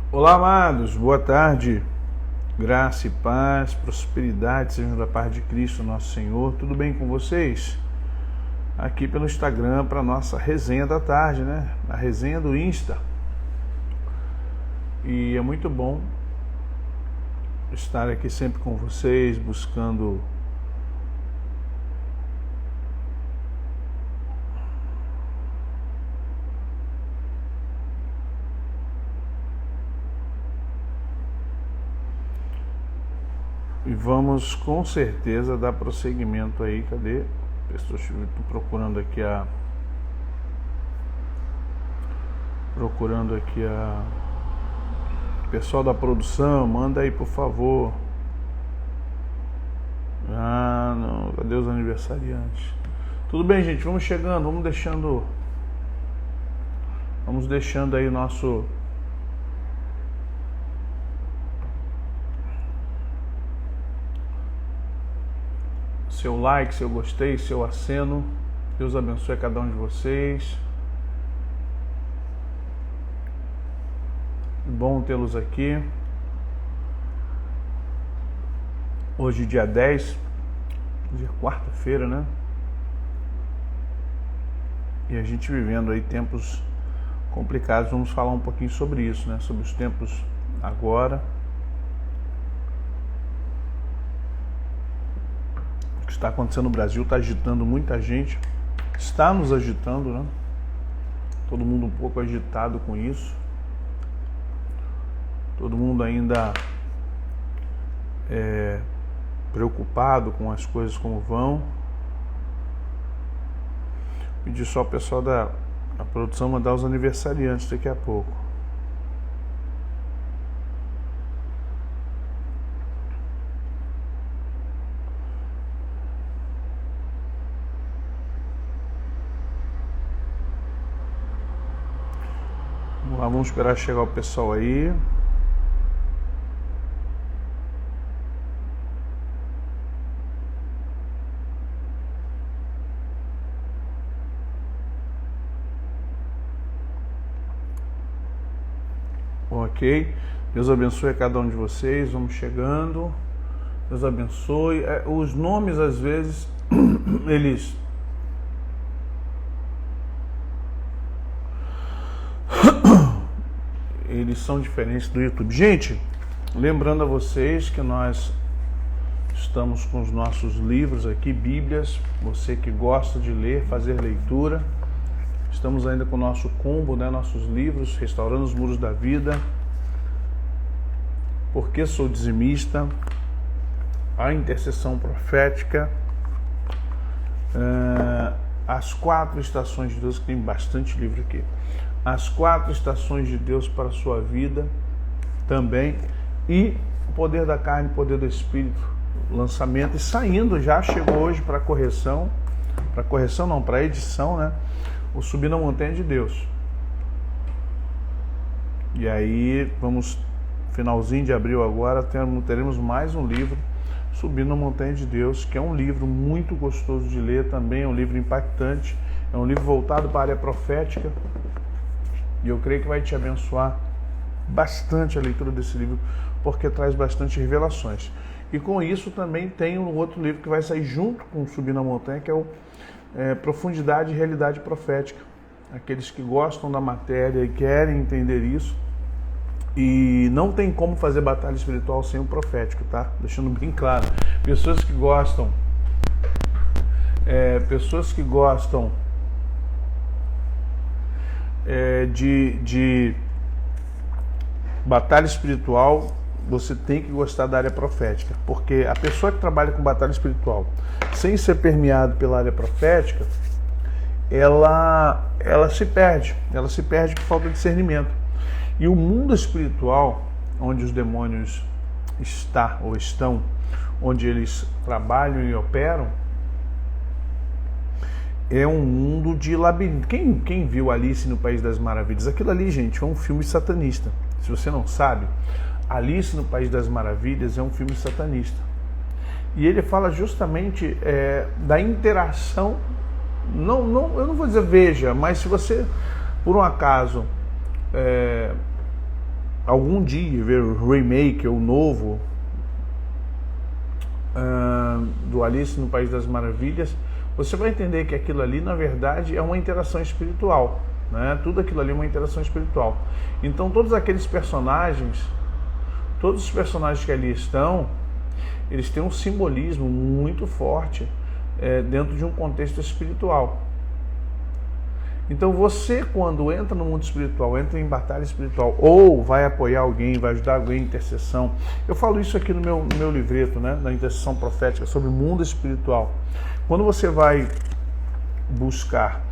Olá, amados, boa tarde, graça e paz, prosperidade sejam da paz de Cristo, nosso Senhor. Tudo bem com vocês? Aqui pelo Instagram para nossa resenha da tarde, né? A resenha do Insta. E é muito bom estar aqui sempre com vocês, buscando e vamos com certeza dar prosseguimento aí. Cadê? Estou procurando aqui pessoal da produção, manda aí por favor. Não, cadê os aniversariantes? Tudo bem, gente, vamos chegando, vamos deixando aí o nosso seu like, seu gostei, seu aceno. Deus abençoe a cada um de vocês. Bom tê-los aqui. Hoje, dia 10, dia quarta-feira, né? E a gente vivendo aí tempos complicados. Vamos falar um pouquinho sobre isso, né? Sobre os tempos agora. O que está acontecendo no Brasil está agitando muita gente. Está nos agitando, né? Todo mundo um pouco agitado com isso. Todo mundo ainda preocupado com as coisas como vão. Pedir só ao pessoal da produção mandar os aniversariantes daqui a pouco. Vamos lá, vamos esperar chegar o pessoal aí. Ok, Deus abençoe a cada um de vocês. Vamos chegando. Deus abençoe. Os nomes às vezes eles são diferentes do YouTube. Gente, lembrando a vocês que nós estamos com os nossos livros aqui, Bíblias. Você que gosta de ler, fazer leitura, estamos ainda com o nosso combo, né? Nossos livros, Restaurando os Muros da Vida, Porque Sou Dizimista, A Intercessão Profética, As 4 Estações de Deus, que tem bastante livro aqui. As 4 Estações de Deus para a Sua Vida também. E O Poder da Carne, o Poder do Espírito, lançamento. E saindo já, chegou hoje para correção. Para edição, né? O Subir na Montanha de Deus. E aí, finalzinho de abril agora, teremos mais um livro, Subir na Montanha de Deus, que é um livro muito gostoso de ler também, é um livro impactante, é um livro voltado para a área profética, e eu creio que vai te abençoar bastante a leitura desse livro, porque traz bastante revelações. E com isso também tem um outro livro que vai sair junto com Subir na Montanha, que é o Profundidade e Realidade Profética. Aqueles que gostam da matéria e querem entender isso. E não tem como fazer batalha espiritual sem o profético, tá? Deixando bem claro. Pessoas que gostam de batalha espiritual, você tem que gostar da área profética. Porque a pessoa que trabalha com batalha espiritual, sem ser permeado pela área profética, ela se perde. Ela se perde por falta de discernimento. E o mundo espiritual, onde os demônios estão, onde eles trabalham e operam, é um mundo de labirinto. Quem viu Alice no País das Maravilhas? Aquilo ali, gente, é um filme satanista. Se você não sabe, Alice no País das Maravilhas é um filme satanista. E ele fala justamente da interação. Eu não vou dizer veja, mas se você, por um acaso, algum dia ver o remake ou o novo do Alice no País das Maravilhas, você vai entender que aquilo ali, na verdade, é uma interação espiritual, né? Tudo aquilo ali é uma interação espiritual. Então, todos os personagens que ali estão, eles têm um simbolismo muito forte dentro de um contexto espiritual. Então você, quando entra no mundo espiritual, entra em batalha espiritual, ou vai apoiar alguém, vai ajudar alguém em intercessão, eu falo isso aqui no meu livreto, né, da intercessão profética, sobre o mundo espiritual. Quando você vai buscar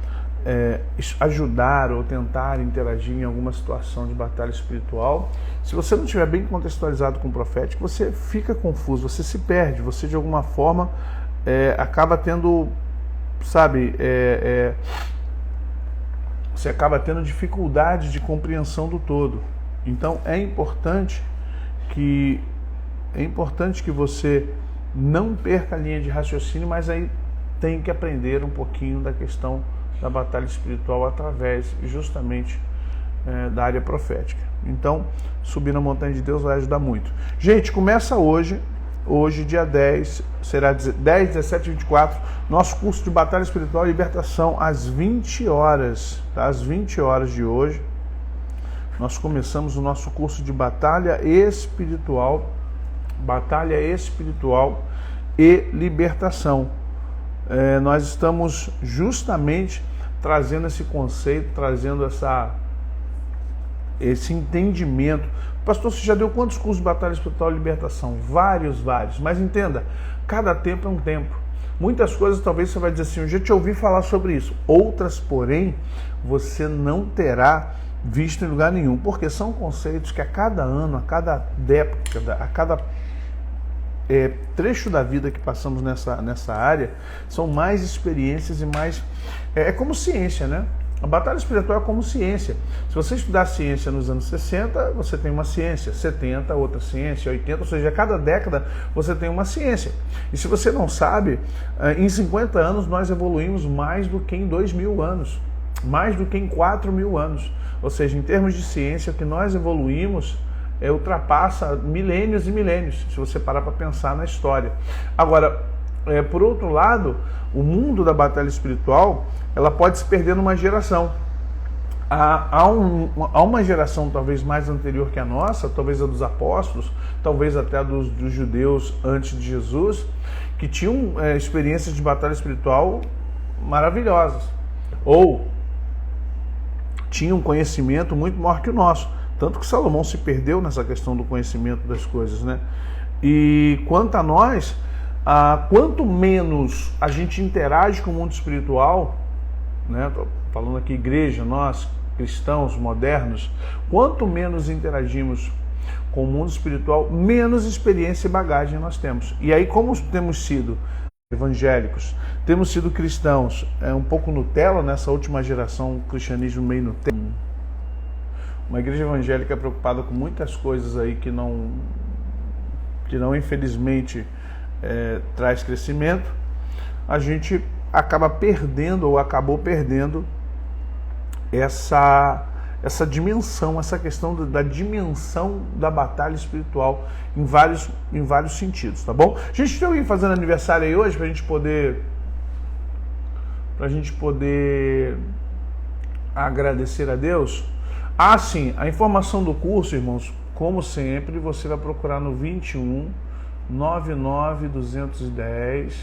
ajudar ou tentar interagir em alguma situação de batalha espiritual, se você não estiver bem contextualizado com o profético, você fica confuso, você se perde, você de alguma forma acaba tendo, você acaba tendo dificuldade de compreensão do todo. Então é importante que você não perca a linha de raciocínio, mas aí tem que aprender um pouquinho da questão da batalha espiritual através justamente da área profética. Então, subir na montanha de Deus vai ajudar muito. Gente, começa hoje, dia 10, será 10, 17 e 24, nosso curso de Batalha Espiritual e Libertação às 20 horas, tá? Às 20 horas de hoje, nós começamos o nosso curso de Batalha Espiritual e Libertação. Nós estamos justamente trazendo esse conceito, trazendo esse entendimento. Pastor, você já deu quantos cursos de Batalha Espiritual e Libertação? Vários, mas entenda, cada tempo é um tempo. Muitas coisas talvez você vai dizer assim, eu já te ouvi falar sobre isso. Outras, porém, você não terá visto em lugar nenhum, porque são conceitos que a cada ano, a cada década, a cada trecho da vida que passamos nessa área, são mais experiências e mais... É como ciência, né? A batalha espiritual é como ciência. Se você estudar ciência nos anos 60, você tem uma ciência, 70, outra ciência, 80, ou seja, a cada década você tem uma ciência. E se você não sabe, em 50 anos nós evoluímos mais do que em 2.000 anos, mais do que em 4.000 anos. Ou seja, em termos de ciência, o que nós evoluímos ultrapassa milênios e milênios, se você parar para pensar na história. Agora, por outro lado, o mundo da batalha espiritual, ela pode se perder numa geração. Há uma geração talvez mais anterior que a nossa, talvez a dos apóstolos, talvez até a dos judeus antes de Jesus, que tinham experiências de batalha espiritual maravilhosas, ou tinham um conhecimento muito maior que o nosso. Tanto que Salomão se perdeu nessa questão do conhecimento das coisas, né? E quanto a nós, quanto menos a gente interage com o mundo espiritual, né? Tô falando aqui igreja, nós cristãos modernos, quanto menos interagimos com o mundo espiritual, menos experiência e bagagem nós temos. E aí, como temos sido evangélicos, temos sido cristãos um pouco Nutella nessa última geração, cristianismo meio Nutella, uma igreja evangélica preocupada com muitas coisas aí que não infelizmente traz crescimento, a gente acaba perdendo ou acabou perdendo essa dimensão, essa questão da dimensão da batalha espiritual em vários sentidos, tá bom? Gente, tem alguém fazendo aniversário aí hoje pra gente poder agradecer a Deus? Sim, a informação do curso, irmãos, como sempre, você vai procurar no 21 99 210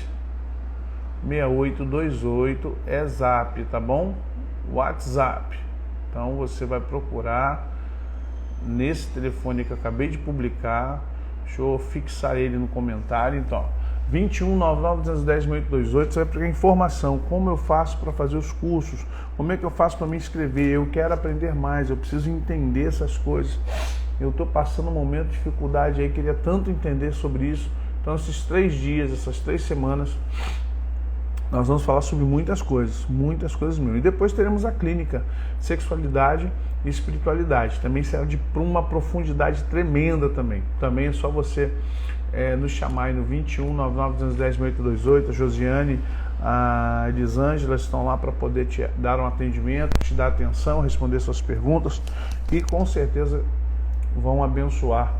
6828, Zap, tá bom? WhatsApp. Então você vai procurar nesse telefone que eu acabei de publicar. Deixa eu fixar ele no comentário. Então, 21 99 210 6828, você vai pegar informação, como eu faço para fazer os cursos, como é que eu faço para me inscrever, eu quero aprender mais, eu preciso entender essas coisas, eu estou passando um momento de dificuldade aí, queria tanto entender sobre isso. Então esses 3 dias, essas 3 semanas, nós vamos falar sobre muitas coisas mesmo. E depois teremos a clínica Sexualidade e Espiritualidade, também será de uma profundidade tremenda também. Também é só você nos chamar aí no 21 99 210 6828, a Josiane, a Elisângela estão lá para poder te dar um atendimento, te dar atenção, responder suas perguntas e com certeza vão abençoar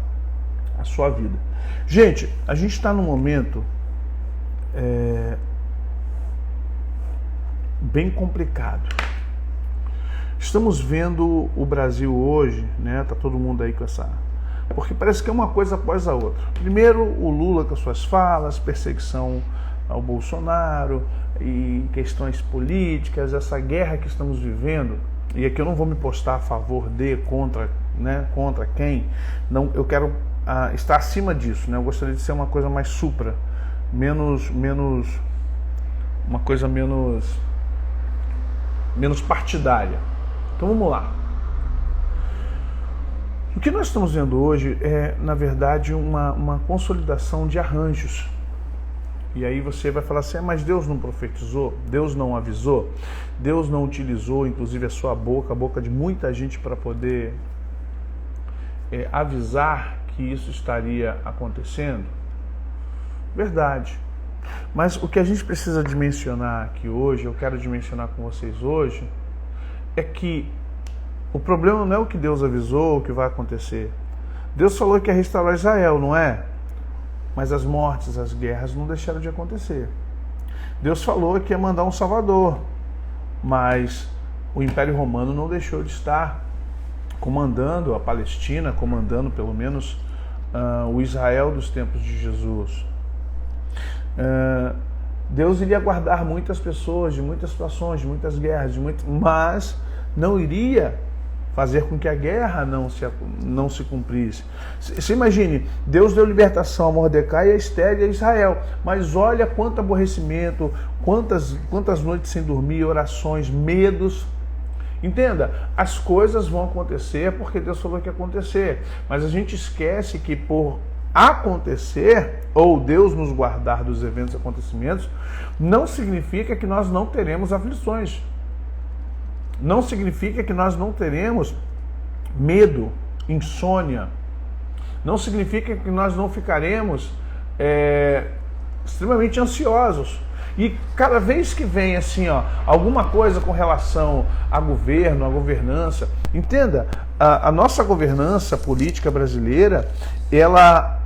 a sua vida. Gente, a gente está num momento bem complicado. Estamos vendo o Brasil hoje, né? Tá todo mundo aí com essa... Porque parece que é uma coisa após a outra. Primeiro, o Lula com as suas falas, perseguição ao Bolsonaro e questões políticas, essa guerra que estamos vivendo. E aqui eu não vou me postar a favor de, contra, né? Contra quem. Não, eu quero estar acima disso, né? Eu gostaria de ser uma coisa mais supra, uma coisa menos partidária. Então vamos lá. O que nós estamos vendo hoje é, na verdade, uma consolidação de arranjos. E aí você vai falar assim, mas Deus não profetizou? Deus não avisou? Deus não utilizou, inclusive, a sua boca, a boca de muita gente para poder avisar que isso estaria acontecendo? Verdade. Mas o que a gente precisa dimensionar aqui hoje, eu quero dimensionar com vocês hoje, é que o problema não é o que Deus avisou, o que vai acontecer. Deus falou que ia restaurar Israel, não é? Mas as mortes, as guerras não deixaram de acontecer. Deus falou que ia mandar um Salvador, mas o Império Romano não deixou de estar comandando a Palestina, comandando pelo menos o Israel dos tempos de Jesus. Deus iria guardar muitas pessoas de muitas situações, de muitas guerras, mas não iria fazer com que a guerra não se cumprisse. Se imagine, Deus deu libertação a Mordecai, a Esther e a Israel, mas olha quanto aborrecimento, quantas noites sem dormir, orações, medos. Entenda, as coisas vão acontecer porque Deus falou que ia acontecer, mas a gente esquece que por acontecer, ou Deus nos guardar dos eventos e acontecimentos, não significa que nós não teremos aflições. Não significa que nós não teremos medo, insônia. Não significa que nós não ficaremos extremamente ansiosos. E cada vez que vem assim, alguma coisa com relação a governo, a governança, entenda, a nossa governança política brasileira, ela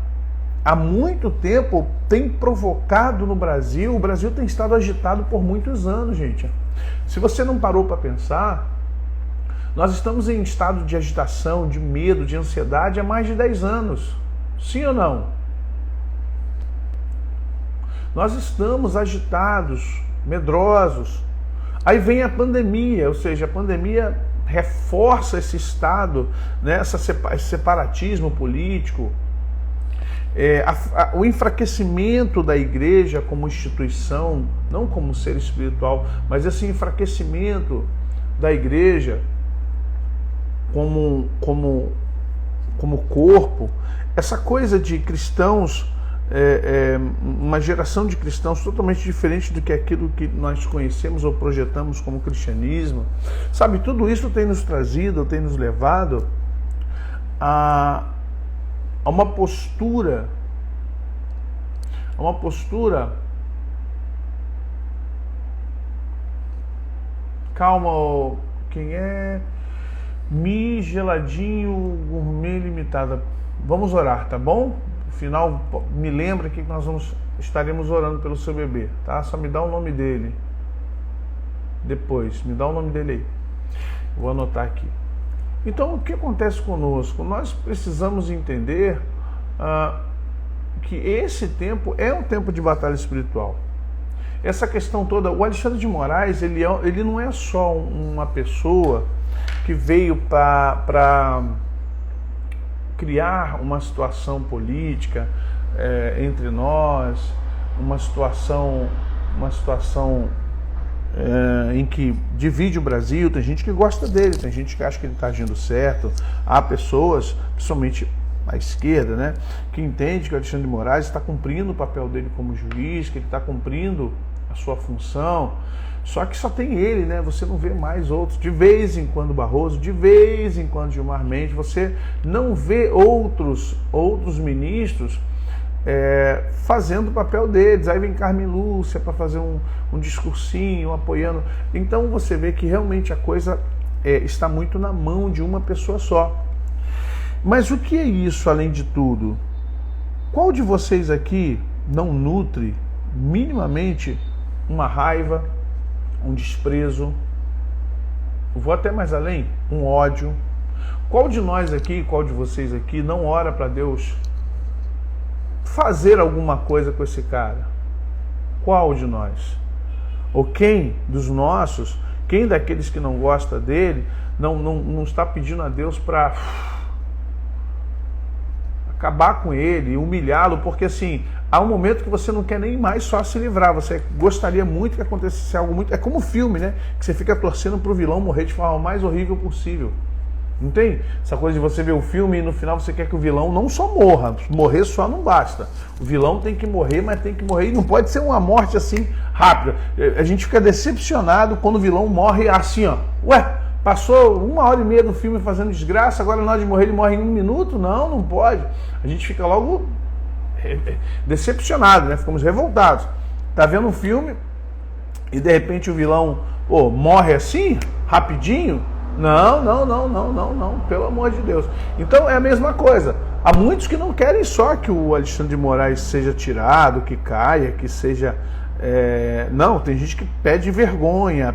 há muito tempo tem provocado no Brasil, o Brasil tem estado agitado por muitos anos, gente. Se você não parou para pensar, nós estamos em estado de agitação, de medo, de ansiedade há mais de 10 anos. Sim ou não? Nós estamos agitados, medrosos. Aí vem a pandemia, ou seja, a pandemia reforça esse estado, né, esse separatismo político, o enfraquecimento da igreja como instituição, não como ser espiritual, mas esse enfraquecimento da igreja como corpo, essa coisa de cristãos, uma geração de cristãos totalmente diferente do que aquilo que nós conhecemos ou projetamos como cristianismo, sabe, tudo isso tem nos trazido, tem nos levado a uma postura, calma, quem é? Mi Geladinho Gourmet Limitada. Vamos orar, tá bom? No final, me lembra que nós estaremos orando pelo seu bebê, tá? Só me dá o nome dele. Depois, me dá o nome dele aí. Vou anotar aqui. Então, o que acontece conosco? Nós precisamos entender que esse tempo é um tempo de batalha espiritual. Essa questão toda, o Alexandre de Moraes, ele não é só uma pessoa que veio para criar uma situação política entre nós, uma situação em que divide o Brasil. Tem gente que gosta dele, tem gente que acha que ele está agindo certo. Há pessoas, principalmente à esquerda, né, que entende que o Alexandre de Moraes está cumprindo o papel dele como juiz, que ele está cumprindo a sua função. Só que só tem ele, né? Você não vê mais outros. De vez em quando Barroso, de vez em quando Gilmar Mendes, você não vê outros ministros fazendo o papel deles. Aí vem Carmen Lúcia para fazer um discursinho, apoiando. Então você vê que realmente a coisa está muito na mão de uma pessoa só. Mas o que é isso além de tudo? Qual de vocês aqui não nutre minimamente uma raiva, um desprezo, vou até mais além, um ódio? Qual de nós aqui, qual de vocês aqui não ora para Deus fazer alguma coisa com esse cara? Qual de nós? Ou quem dos nossos, quem daqueles que não gosta dele, não está pedindo a Deus para acabar com ele, humilhá-lo? Porque assim, há um momento que você não quer nem mais só se livrar, você gostaria muito que acontecesse algo muito... É como filme, né? Que você fica torcendo para o vilão morrer de forma mais horrível possível. Não tem essa coisa de você ver o filme e no final você quer que o vilão não só morra, morrer só não basta. O vilão tem que morrer, mas tem que morrer, e não pode ser uma morte assim rápida. A gente fica decepcionado quando o vilão morre assim, ó. Ué, passou 1h30 do filme fazendo desgraça, agora na hora de morrer ele morre em 1 minuto? Não, não pode. A gente fica logo decepcionado, né? Ficamos revoltados. Tá vendo um filme e de repente o vilão, morre assim, rapidinho? Não, pelo amor de Deus. Então é a mesma coisa. Há muitos que não querem só que o Alexandre de Moraes seja tirado, que caia, que seja... Não, tem gente que pede vergonha,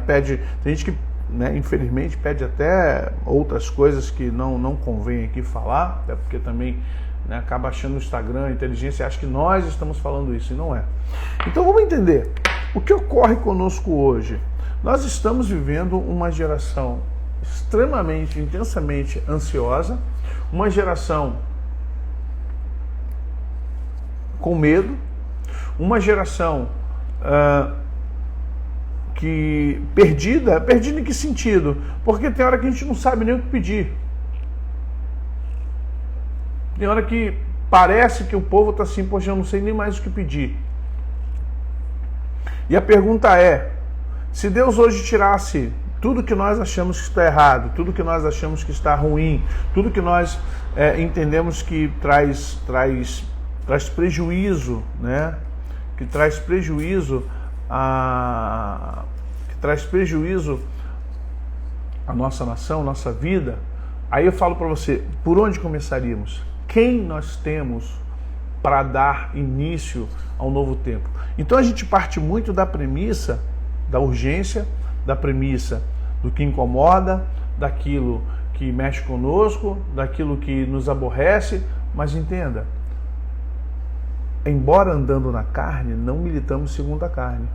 tem gente que, né, infelizmente, pede até outras coisas que não convém aqui falar, até porque também, né, acaba achando o Instagram, a inteligência, acha que nós estamos falando isso, e não é. Então vamos entender. O que ocorre conosco hoje? Nós estamos vivendo uma geração extremamente, intensamente ansiosa, uma geração com medo, uma geração que perdida em que sentido? Porque tem hora que a gente não sabe nem o que pedir. Tem hora que parece que o povo está assim, poxa, eu não sei nem mais o que pedir. E a pergunta é, se Deus hoje tirasse tudo que nós achamos que está errado, tudo que nós achamos que está ruim, tudo que nós entendemos que traz prejuízo, né? Que traz prejuízo à nossa nação, nossa vida. Aí eu falo para você, por onde começaríamos? Quem nós temos para dar início ao novo tempo? Então a gente parte muito da premissa da urgência, da premissa do que incomoda, daquilo que mexe conosco, daquilo que nos aborrece, mas entenda, embora andando na carne, não militamos segundo a carne,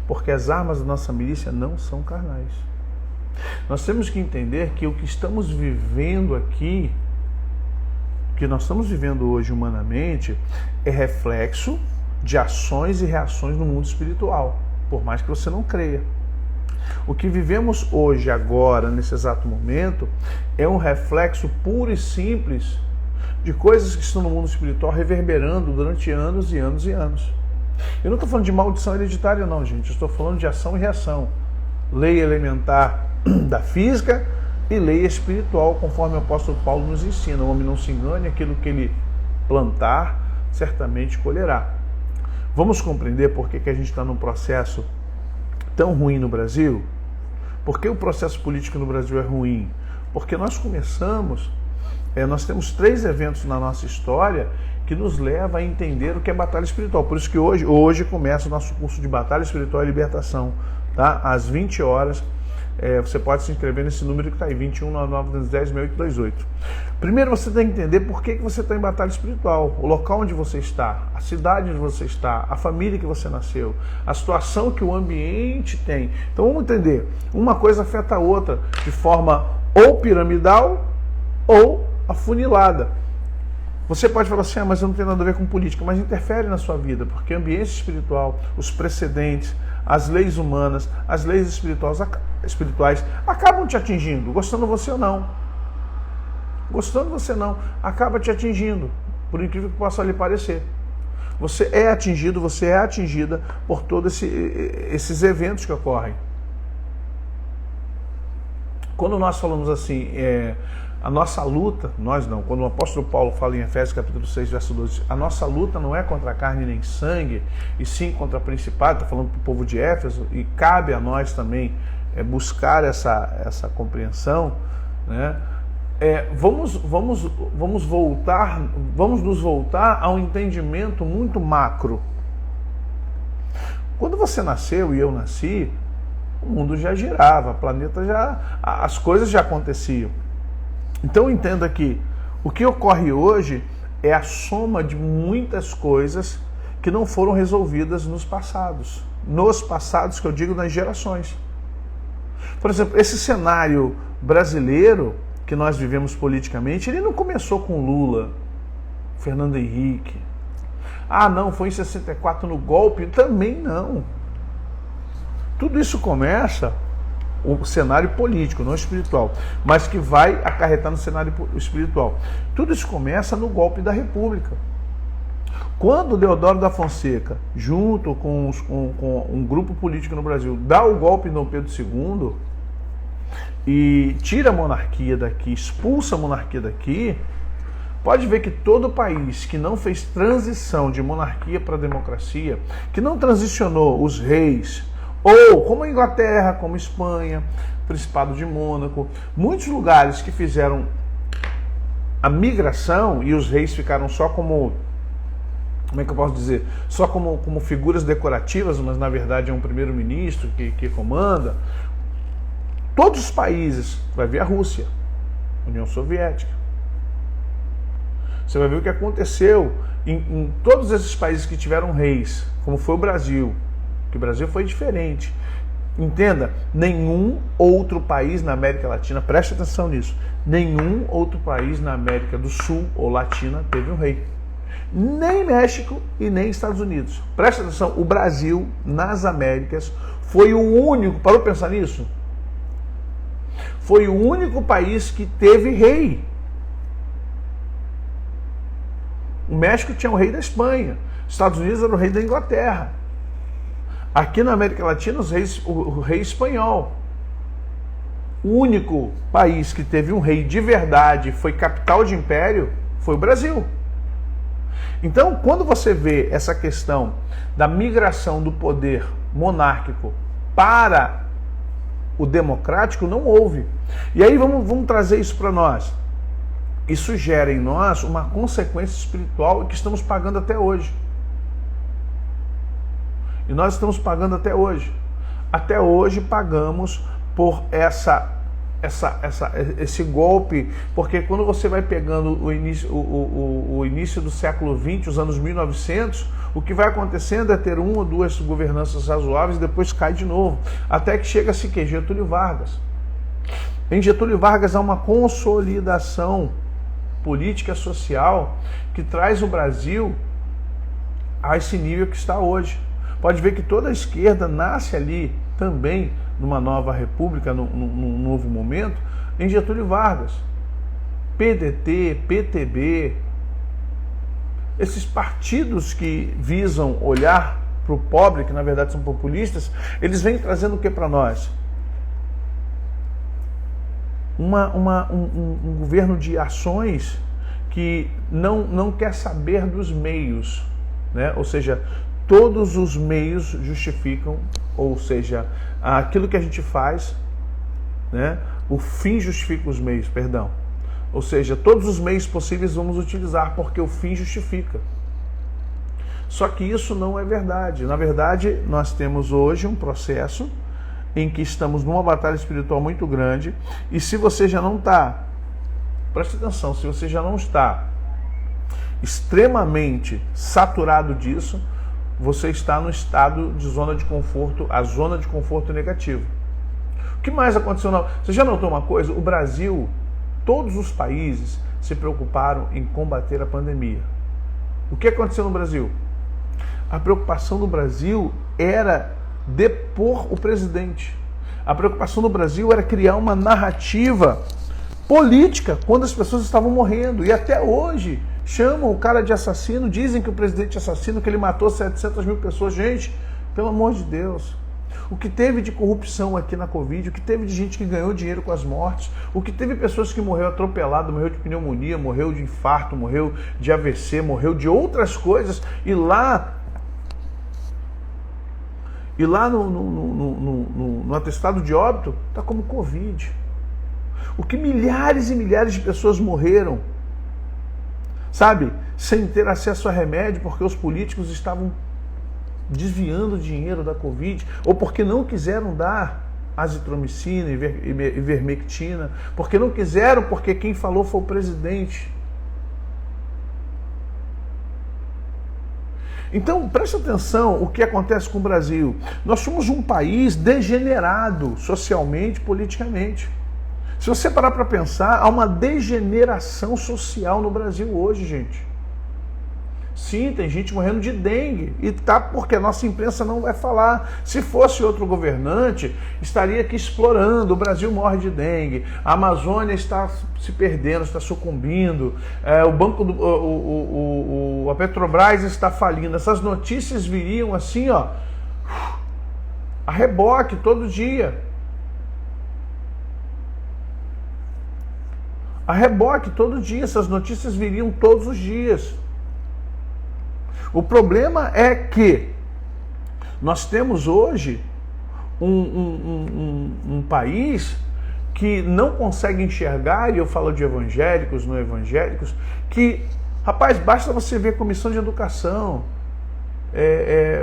porque as armas da nossa milícia não são carnais. Nós temos que entender que o que estamos vivendo aqui, o que nós estamos vivendo hoje humanamente, é reflexo de ações e reações no mundo espiritual, por mais que você não creia. O que vivemos hoje, agora, nesse exato momento, é um reflexo puro e simples de coisas que estão no mundo espiritual reverberando durante anos e anos e anos. Eu não estou falando de maldição hereditária não, gente. Eu estou falando de ação e reação. Lei elementar da física e lei espiritual, conforme o apóstolo Paulo nos ensina. O homem não se engane, aquilo que ele plantar, certamente colherá. Vamos compreender por que a gente está num processo tão ruim no Brasil? Por que o processo político no Brasil é ruim? Porque nós temos 3 eventos na nossa história que nos leva a entender o que é batalha espiritual. Por isso que hoje começa o nosso curso de Batalha Espiritual e Libertação, tá? Às 20 horas. Você pode se inscrever nesse número que está aí, 21 910 6828. Primeiro você tem que entender por que você está em batalha espiritual, o local onde você está, a cidade onde você está, a família que você nasceu, a situação que o ambiente tem. Então vamos entender, uma coisa afeta a outra de forma ou piramidal ou afunilada. Você pode falar assim, mas eu não tenho nada a ver com política, mas interfere na sua vida, porque o ambiente espiritual, os precedentes, as leis humanas, as leis espirituais acabam te atingindo, gostando você ou não. Gostando você não, acaba te atingindo, por incrível que possa lhe parecer. Você é atingido, você é atingida por todos esses eventos que ocorrem. Quando nós falamos assim, a nossa luta, nós não, quando o apóstolo Paulo fala em Efésios capítulo 6, verso 12, a nossa luta não é contra a carne nem sangue, e sim contra a principado, está falando para o povo de Éfeso, e cabe a nós também buscar essa compreensão, né? vamos nos voltar a um entendimento muito macro. Quando você nasceu e eu nasci, o mundo já girava, as coisas já aconteciam. Então entenda que o que ocorre hoje é a soma de muitas coisas que não foram resolvidas nos passados. Nos passados, que eu digo, nas gerações. Por exemplo, esse cenário brasileiro que nós vivemos politicamente, ele não começou com Lula, Fernando Henrique. Ah, não, foi em 64 no golpe? Também não. Tudo isso começa, o cenário político, não espiritual, mas que vai acarretar no cenário espiritual. Tudo isso começa no golpe da República. Quando Deodoro da Fonseca, junto com um grupo político no Brasil, dá o golpe no Pedro II e tira a monarquia daqui, expulsa a monarquia daqui, pode ver que todo país que não fez transição de monarquia para democracia, que não transicionou os reis, ou como a Inglaterra, como a Espanha, Principado de Mônaco, muitos lugares que fizeram a migração e os reis ficaram só como é que eu posso dizer? Só como figuras decorativas, mas na verdade é um primeiro-ministro que comanda. Todos os países, vai ver a Rússia, União Soviética. Você vai ver o que aconteceu em todos esses países que tiveram reis, como foi o Brasil, que o Brasil foi diferente. Entenda, nenhum outro país na América Latina, preste atenção nisso, nenhum outro país na América do Sul ou Latina teve um rei. Nem México e nem Estados Unidos. Presta atenção, o Brasil, nas Américas, foi o único, parou para pensar nisso? Foi o único país que teve rei. O México tinha o rei da Espanha, os Estados Unidos era o rei da Inglaterra. Aqui na América Latina, o rei espanhol. O único país que teve um rei de verdade, foi capital de império, foi o Brasil. Então, quando você vê essa questão da migração do poder monárquico para o democrático, não houve. E aí vamos trazer isso para nós. Isso gera em nós uma consequência espiritual que estamos pagando até hoje. E nós estamos pagando até hoje. Até hoje pagamos por esse golpe, porque quando você vai pegando o início do século XX, os anos 1900, o que vai acontecendo é ter uma ou duas governanças razoáveis e depois cai de novo, até que chega-se que Getúlio Vargas. Em Getúlio Vargas há uma consolidação política social que traz o Brasil a esse nível que está hoje. Pode ver que toda a esquerda nasce ali também numa nova república, num novo momento, em Getúlio Vargas. PDT, PTB, esses partidos que visam olhar para o pobre, que na verdade são populistas, eles vêm trazendo o que para nós? Um governo de ações que não quer saber dos meios, né? Ou seja, todos os meios justificam, ou seja, aquilo que a gente faz, né? O fim justifica os meios, perdão. Ou seja, todos os meios possíveis vamos utilizar, porque o fim justifica. Só que isso não é verdade. Na verdade, nós temos hoje um processo em que estamos numa batalha espiritual muito grande, e se você já não está, preste atenção, se você já não está extremamente saturado disso, você está no estado de zona de conforto, a zona de conforto negativa. O que mais aconteceu? Você já notou uma coisa? O Brasil, todos os países se preocuparam em combater a pandemia. O que aconteceu no Brasil? A preocupação do Brasil era depor o presidente. A preocupação do Brasil era criar uma narrativa política quando as pessoas estavam morrendo. E até hoje chamam o cara de assassino, dizem que o presidente é assassino, que ele matou 700 mil pessoas. Gente, pelo amor de Deus. O que teve de corrupção aqui na Covid, o que teve de gente que ganhou dinheiro com as mortes, o que teve pessoas que morreu atropelado, morreu de pneumonia, morreu de infarto, morreu de AVC, morreu de outras coisas, e lá no atestado de óbito está como Covid. O que milhares e milhares de pessoas morreram, sabe, sem ter acesso a remédio porque os políticos estavam desviando dinheiro da Covid, ou porque não quiseram dar azitromicina e ivermectina, porque não quiseram, porque quem falou foi o presidente. Então, preste atenção o que acontece com o Brasil. Nós somos um país degenerado socialmente, politicamente. Se você parar para pensar, há uma degeneração social no Brasil hoje, gente. Sim, tem gente morrendo de dengue, e tá porque a nossa imprensa não vai falar. Se fosse outro governante, estaria aqui explorando, o Brasil morre de dengue, a Amazônia está se perdendo, está sucumbindo, a Petrobras está falindo. Essas notícias viriam assim, ó, a reboque todo dia. A reboque todo dia, essas notícias viriam todos os dias. O problema é que nós temos hoje um país que não consegue enxergar, e eu falo de evangélicos, não evangélicos, que, rapaz, basta você ver a Comissão de Educação,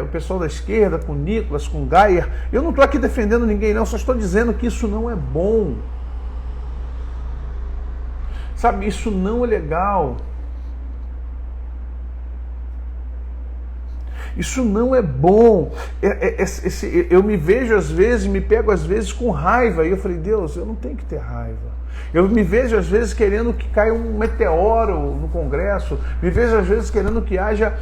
o pessoal da esquerda, com Nicolas, com Geyer. Eu não estou aqui defendendo ninguém não, só estou dizendo que isso não é bom. Sabe, isso não é legal. Isso não é bom. Eu me vejo às vezes, me pego às vezes com raiva. E eu falei, Deus, eu não tenho que ter raiva. Eu me vejo às vezes querendo que caia um meteoro no Congresso. Me vejo às vezes querendo que haja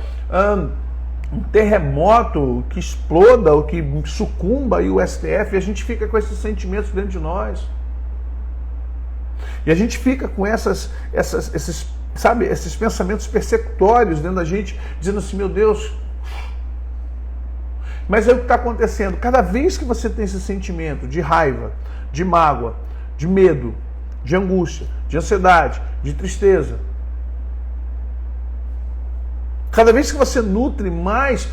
um terremoto que exploda ou que sucumba e o STF. E a gente fica com esses sentimentos dentro de nós. E a gente fica com esses pensamentos persecutórios dentro da gente, dizendo assim, meu Deus. Mas é o que está acontecendo. Cada vez que você tem esse sentimento de raiva, de mágoa, de medo, de angústia, de ansiedade, de tristeza, cada vez que você nutre mais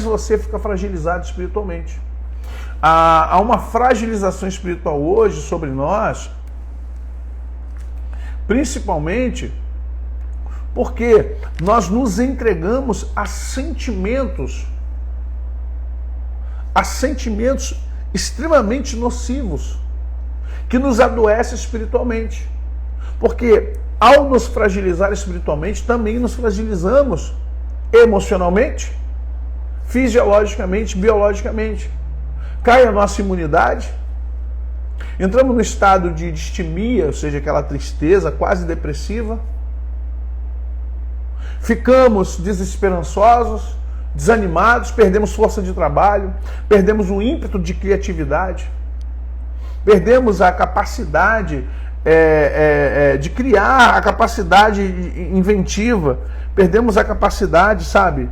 você fica fragilizado espiritualmente. Há uma fragilização espiritual hoje sobre nós, principalmente porque nós nos entregamos a sentimentos extremamente nocivos, que nos adoecem espiritualmente. Porque ao nos fragilizar espiritualmente, também nos fragilizamos emocionalmente, fisiologicamente, biologicamente. Cai a nossa imunidade, entramos no estado de distimia, ou seja, aquela tristeza quase depressiva, ficamos desesperançosos, desanimados, perdemos força de trabalho, perdemos o ímpeto de criatividade, perdemos a capacidade de criar, a capacidade inventiva, perdemos a capacidade, sabe,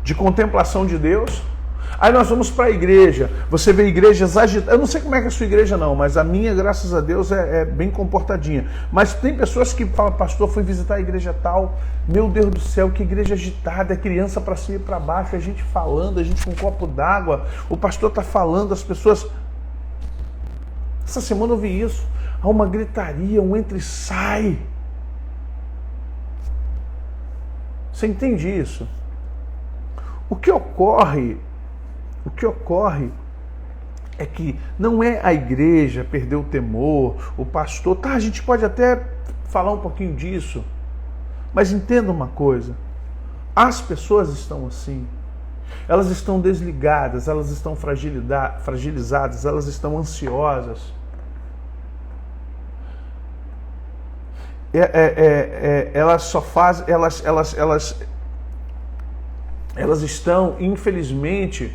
de contemplação de Deus. Aí nós vamos para a igreja, você vê igrejas agitadas. Eu não sei como é que é a sua igreja não, mas a minha, graças a Deus, é bem comportadinha. Mas tem pessoas que falam, pastor, fui visitar a igreja tal, meu Deus do céu, que igreja agitada, é criança para cima e para baixo, a gente falando, a gente com um copo d'água, o pastor está falando, as pessoas... Essa semana eu vi isso, há uma gritaria, um entra e sai. Você entende isso? O que ocorre é que não é a igreja perder o temor, o pastor, tá, a gente pode até falar um pouquinho disso, mas entenda uma coisa, as pessoas estão assim, elas estão desligadas, elas estão fragilizadas, elas estão ansiosas. Elas só fazem, elas estão, infelizmente,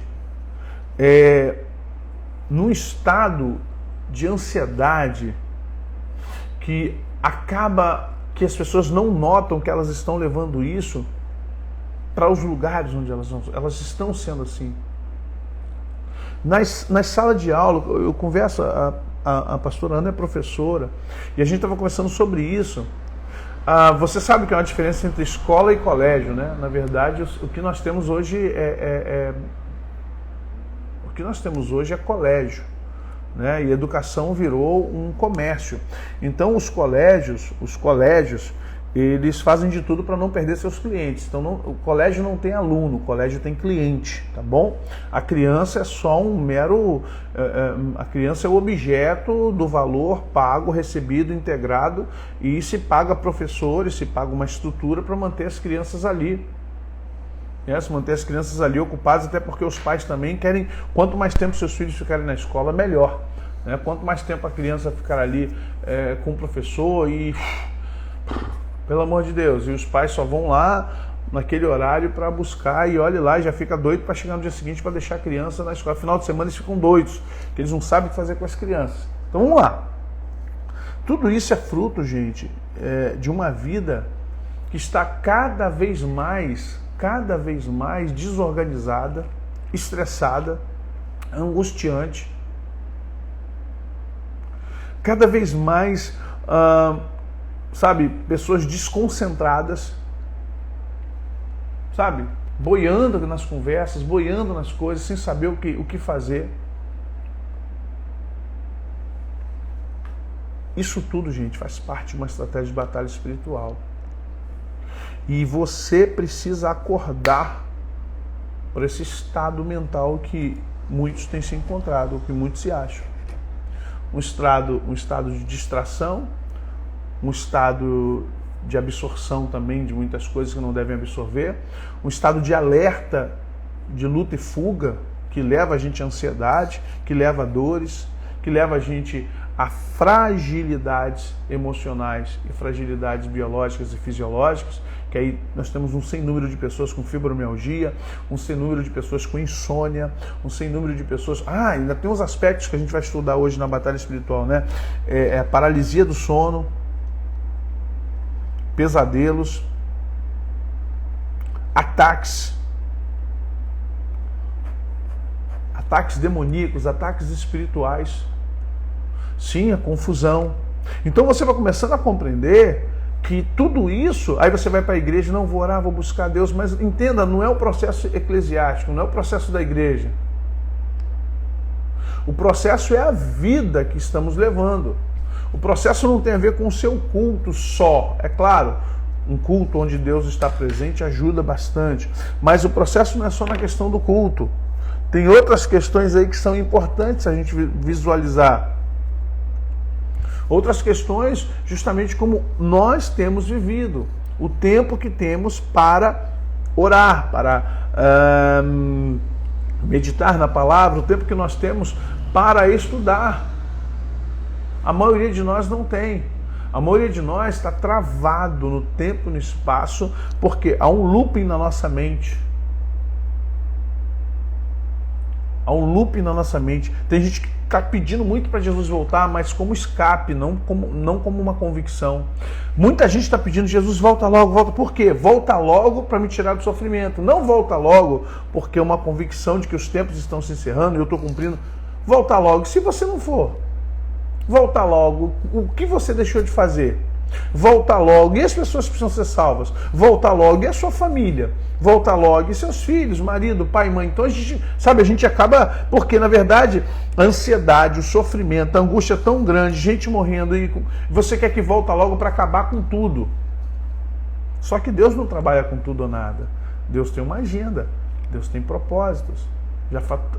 num estado de ansiedade que acaba que as pessoas não notam que elas estão levando isso para os lugares onde elas estão sendo assim. Nas salas de aula, eu converso, a pastora Ana é professora, e a gente estava conversando sobre isso. Você sabe que é uma diferença entre escola e colégio, né? Na verdade, o que nós temos hoje é colégio. né? E educação virou um comércio. Então os colégios, eles fazem de tudo para não perder seus clientes. Então o colégio não tem aluno, o colégio tem cliente, tá bom? A criança é só um mero... a criança é o objeto do valor pago, recebido, integrado, e se paga professores, se paga uma estrutura para manter as crianças ali. Se manter as crianças ali ocupadas, até porque os pais também querem, quanto mais tempo seus filhos ficarem na escola, melhor. Né? Quanto mais tempo a criança ficar ali com o professor e... Pelo amor de Deus, e os pais só vão lá naquele horário para buscar e olha lá, já fica doido para chegar no dia seguinte para deixar a criança na escola. Final de semana eles ficam doidos, porque eles não sabem o que fazer com as crianças. Então vamos lá. Tudo isso é fruto, gente, de uma vida que está cada vez mais desorganizada, estressada, angustiante, cada vez mais... sabe, pessoas desconcentradas, sabe, boiando nas conversas, boiando nas coisas, sem saber o que fazer. Isso tudo, gente, faz parte de uma estratégia de batalha espiritual. E você precisa acordar para esse estado mental que muitos têm se encontrado, ou que muitos se acham. Um estado de distração, um estado de absorção também de muitas coisas que não devem absorver, um estado de alerta, de luta e fuga, que leva a gente à ansiedade, que leva a dores, que leva a gente a fragilidades emocionais e fragilidades biológicas e fisiológicas, que aí nós temos um sem número de pessoas com fibromialgia, um sem número de pessoas com insônia, um sem número de pessoas... ainda tem uns aspectos que a gente vai estudar hoje na batalha espiritual, né? A paralisia do sono, pesadelos, ataques demoníacos, ataques espirituais, sim, a confusão. Então você vai começando a compreender que tudo isso, aí você vai para a igreja, não vou orar, vou buscar Deus, mas entenda, não é o processo eclesiástico, não é o processo da igreja. O processo é a vida que estamos levando. O processo não tem a ver com o seu culto só. É claro, um culto onde Deus está presente ajuda bastante. Mas o processo não é só na questão do culto. Tem outras questões aí que são importantes a gente visualizar. Outras questões, justamente como nós temos vivido. O tempo que temos para orar, para meditar na palavra, o tempo que nós temos para estudar. A maioria de nós não tem. A maioria de nós está travado no tempo e no espaço, porque há um looping na nossa mente. Há um looping na nossa mente. Tem gente que está pedindo muito para Jesus voltar, mas como escape, não como uma convicção. Muita gente está pedindo, Jesus, volta logo, volta. Por quê? Volta logo para me tirar do sofrimento. Não volta logo porque é uma convicção de que os tempos estão se encerrando e eu estou cumprindo. Volta logo. Se você não for, volta logo. O que você deixou de fazer? Volta logo. E as pessoas precisam ser salvas? Volta logo. E a sua família? Volta logo. E seus filhos, marido, pai, mãe? Então a gente acaba... Porque, na verdade, a ansiedade, o sofrimento, a angústia é tão grande, gente morrendo, e você quer que volta logo para acabar com tudo. Só que Deus não trabalha com tudo ou nada. Deus tem uma agenda. Deus tem propósitos.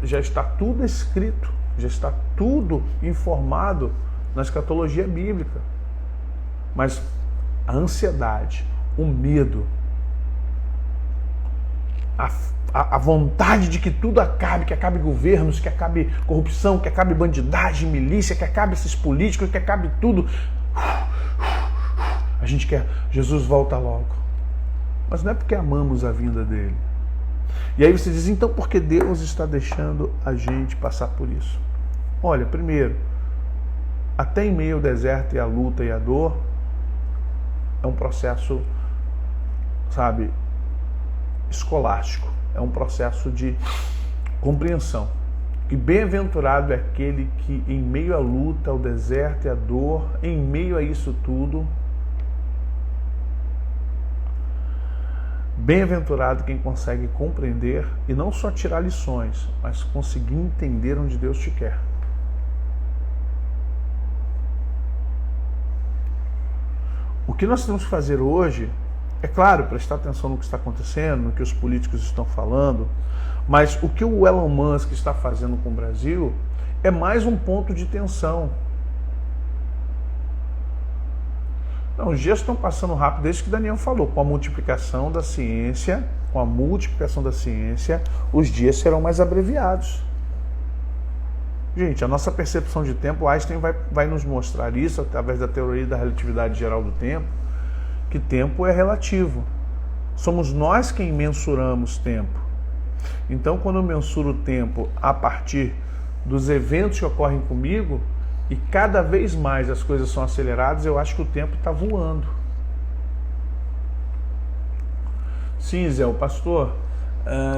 Já está tudo escrito. Já está tudo informado na escatologia bíblica. Mas a ansiedade, o medo, a vontade de que tudo acabe, que acabe governos, que acabe corrupção, que acabe bandidagem, milícia, que acabe esses políticos, que acabe tudo. A gente quer, Jesus volta logo. Mas não é porque amamos a vinda dele. E aí você diz, então por que Deus está deixando a gente passar por isso? Olha, primeiro, até em meio ao deserto e à luta e à dor, é um processo, sabe, escolástico. É um processo de compreensão. E bem-aventurado é aquele que em meio à luta, ao deserto e à dor, em meio a isso tudo, bem-aventurado quem consegue compreender e não só tirar lições, mas conseguir entender onde Deus te quer. O que nós temos que fazer hoje, é claro, prestar atenção no que está acontecendo, no que os políticos estão falando, mas o que o Elon Musk está fazendo com o Brasil é mais um ponto de tensão. Não, os dias estão passando rápido, desde que Daniel falou, com a multiplicação da ciência, os dias serão mais abreviados. Gente, a nossa percepção de tempo, Einstein vai nos mostrar isso através da teoria da relatividade geral do tempo, que tempo é relativo. Somos nós quem mensuramos tempo. Então, quando eu mensuro o tempo a partir dos eventos que ocorrem comigo, e cada vez mais as coisas são aceleradas, eu acho que o tempo está voando. Sim, Zé, o pastor,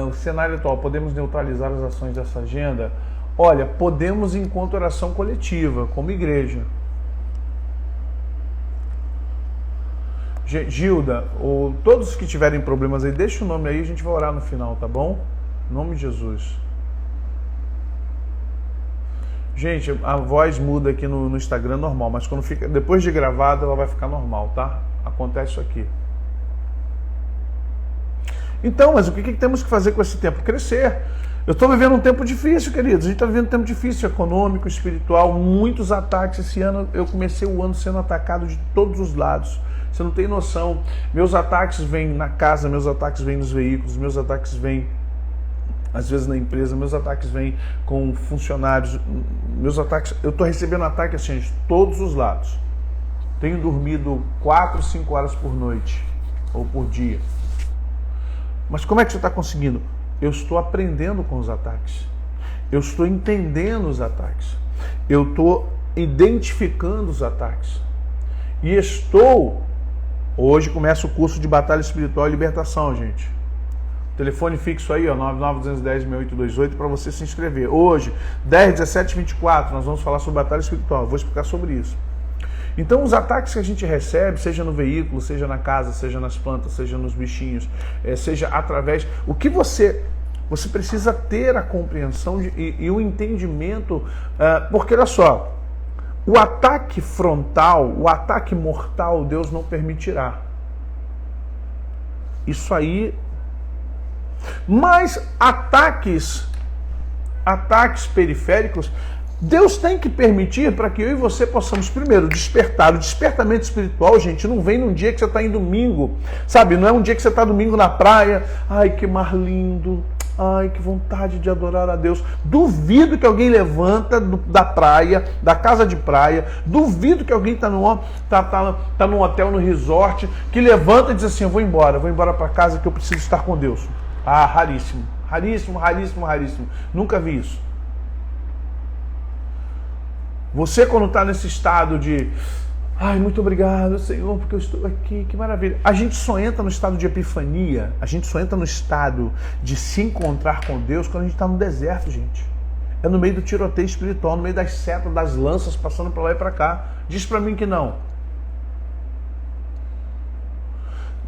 o cenário atual, podemos neutralizar as ações dessa agenda? Olha, podemos enquanto oração coletiva, como igreja. Gilda, todos que tiverem problemas aí, deixa o nome aí, a gente vai orar no final, tá bom? Em nome de Jesus. Gente, a voz muda aqui no Instagram normal, mas quando fica depois de gravada ela vai ficar normal, tá? Acontece isso aqui. Então, mas o que temos que fazer com esse tempo? Crescer. Eu estou vivendo um tempo difícil, queridos. A gente está vivendo um tempo difícil, econômico, espiritual, muitos ataques. Esse ano eu comecei o ano sendo atacado de todos os lados. Você não tem noção. Meus ataques vêm na casa, meus ataques vêm nos veículos, meus ataques vêm às vezes na empresa, meus ataques vêm com funcionários, meus ataques, eu estou recebendo ataque assim de todos os lados. Tenho dormido 4, 5 horas por noite ou por dia. Mas como é que você está conseguindo? Eu estou aprendendo com os ataques. Eu estou entendendo os ataques. Eu estou identificando os ataques. E hoje começa o curso de Batalha Espiritual e Libertação, gente. Telefone fixo aí, ó, 99210-6828 para você se inscrever. Hoje, 10, 17, 24, nós vamos falar sobre batalha espiritual. Eu vou explicar sobre isso. Então, os ataques que a gente recebe, seja no veículo, seja na casa, seja nas plantas, seja nos bichinhos, seja através... O que você precisa ter a compreensão e o entendimento, porque olha só, o ataque frontal, o ataque mortal, Deus não permitirá. Isso aí... Mas ataques periféricos, Deus tem que permitir para que eu e você possamos primeiro despertar. O despertamento espiritual, gente, não vem num dia que você está em domingo, sabe? Não é um dia que você está domingo na praia, ai que mar lindo, ai que vontade de adorar a Deus. Duvido que alguém levanta da praia, da casa de praia, duvido que alguém está num hotel, no resort, que levanta e diz assim, eu vou embora para casa que eu preciso estar com Deus. Ah, raríssimo, raríssimo, raríssimo, raríssimo. Nunca vi isso. Você quando está nesse estado de ai, muito obrigado, Senhor, porque eu estou aqui, que maravilha. A gente só entra no estado de epifania, a gente só entra no estado de se encontrar com Deus quando a gente está no deserto, gente. É no meio do tiroteio espiritual, no meio das setas, das lanças, passando para lá e para cá. Diz para mim que não.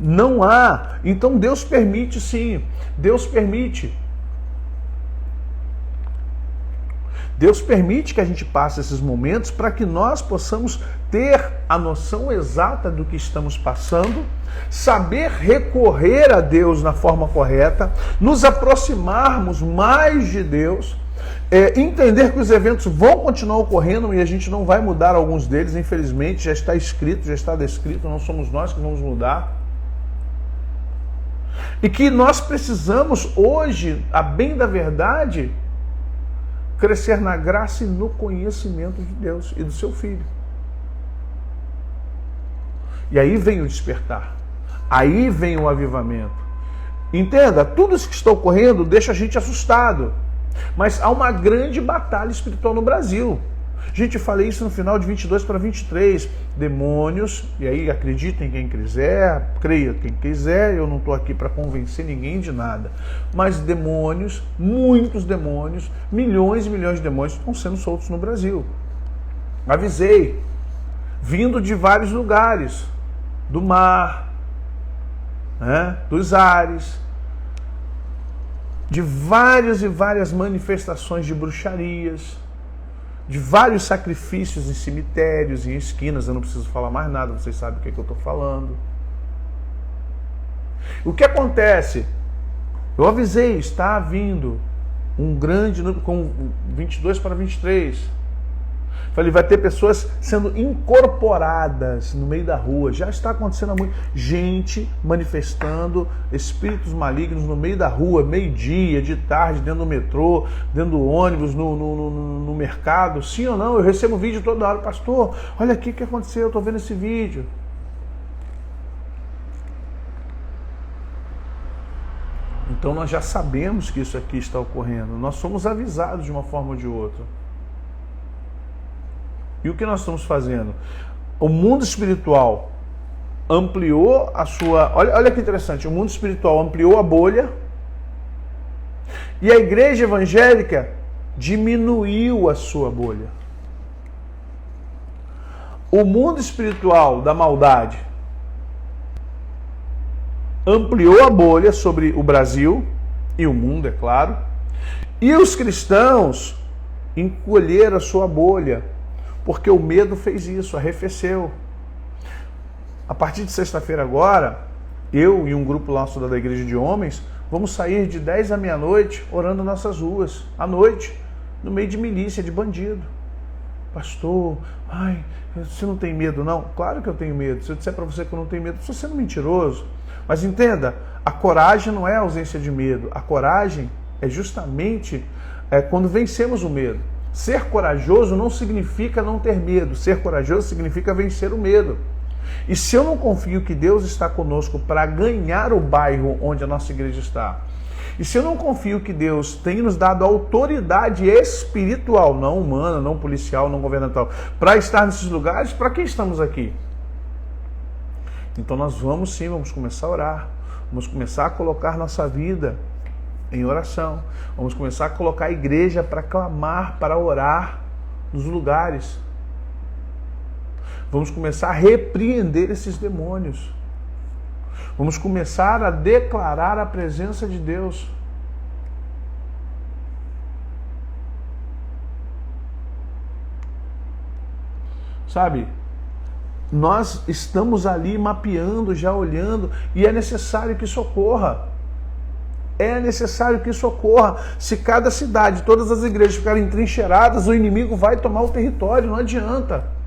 Não há. Então Deus permite sim. Deus permite. Deus permite que a gente passe esses momentos para que nós possamos ter a noção exata do que estamos passando, saber recorrer a Deus na forma correta, nos aproximarmos mais de Deus, entender que os eventos vão continuar ocorrendo e a gente não vai mudar alguns deles, infelizmente, já está escrito, já está descrito, não somos nós que vamos mudar. E que nós precisamos hoje, a bem da verdade, crescer na graça e no conhecimento de Deus e do seu Filho. E aí vem o despertar. Aí vem o avivamento. Entenda, tudo isso que está ocorrendo deixa a gente assustado. Mas há uma grande batalha espiritual no Brasil. Gente, eu falei isso no final de 22 para 23. Demônios, e aí acreditem quem quiser, creia quem quiser, eu não estou aqui para convencer ninguém de nada. Mas demônios, muitos demônios, milhões e milhões de demônios estão sendo soltos no Brasil. Avisei. Vindo de vários lugares. Do mar, dos ares, de várias e várias manifestações de bruxarias, de vários sacrifícios em cemitérios, em esquinas. Eu não preciso falar mais nada, vocês sabem o que eu estou falando. O que acontece? Eu avisei, está vindo um grande número, com 22 para 23. Falei, vai ter pessoas sendo incorporadas no meio da rua. Já está acontecendo muito. Gente manifestando espíritos malignos no meio da rua, meio-dia, de tarde, dentro do metrô, dentro do ônibus, no mercado. Sim ou não? Eu recebo vídeo toda hora. Pastor, olha aqui o que aconteceu, eu estou vendo esse vídeo. Então nós já sabemos que isso aqui está ocorrendo. Nós somos avisados de uma forma ou de outra. E o que nós estamos fazendo? O mundo espiritual ampliou a sua... Olha que interessante. O mundo espiritual ampliou a bolha e a igreja evangélica diminuiu a sua bolha. O mundo espiritual da maldade ampliou a bolha sobre o Brasil e o mundo, é claro. E os cristãos encolheram a sua bolha, porque o medo fez isso, arrefeceu. A partir de sexta-feira agora, eu e um grupo nosso da igreja de homens, vamos sair de 10 à meia-noite orando nossas ruas, à noite, no meio de milícia, de bandido. Pastor, você não tem medo não? Claro que eu tenho medo. Se eu disser para você que eu não tenho medo, estou sendo mentiroso. Mas entenda, a coragem não é a ausência de medo. A coragem é justamente quando vencemos o medo. Ser corajoso não significa não ter medo. Ser corajoso significa vencer o medo. E se eu não confio que Deus está conosco para ganhar o bairro onde a nossa igreja está, e se eu não confio que Deus tem nos dado autoridade espiritual, não humana, não policial, não governamental, para estar nesses lugares, para que estamos aqui? Então nós vamos sim, vamos começar a orar, vamos começar a colocar nossa vida em oração, vamos começar a colocar a igreja para clamar, para orar nos lugares. Vamos começar a repreender esses demônios. Vamos começar a declarar a presença de Deus. Sabe? Nós estamos ali mapeando, já olhando, e é necessário que isso ocorra. É necessário que isso ocorra. Se cada cidade, todas as igrejas ficarem entrincheiradas, o inimigo vai tomar o território, não adianta.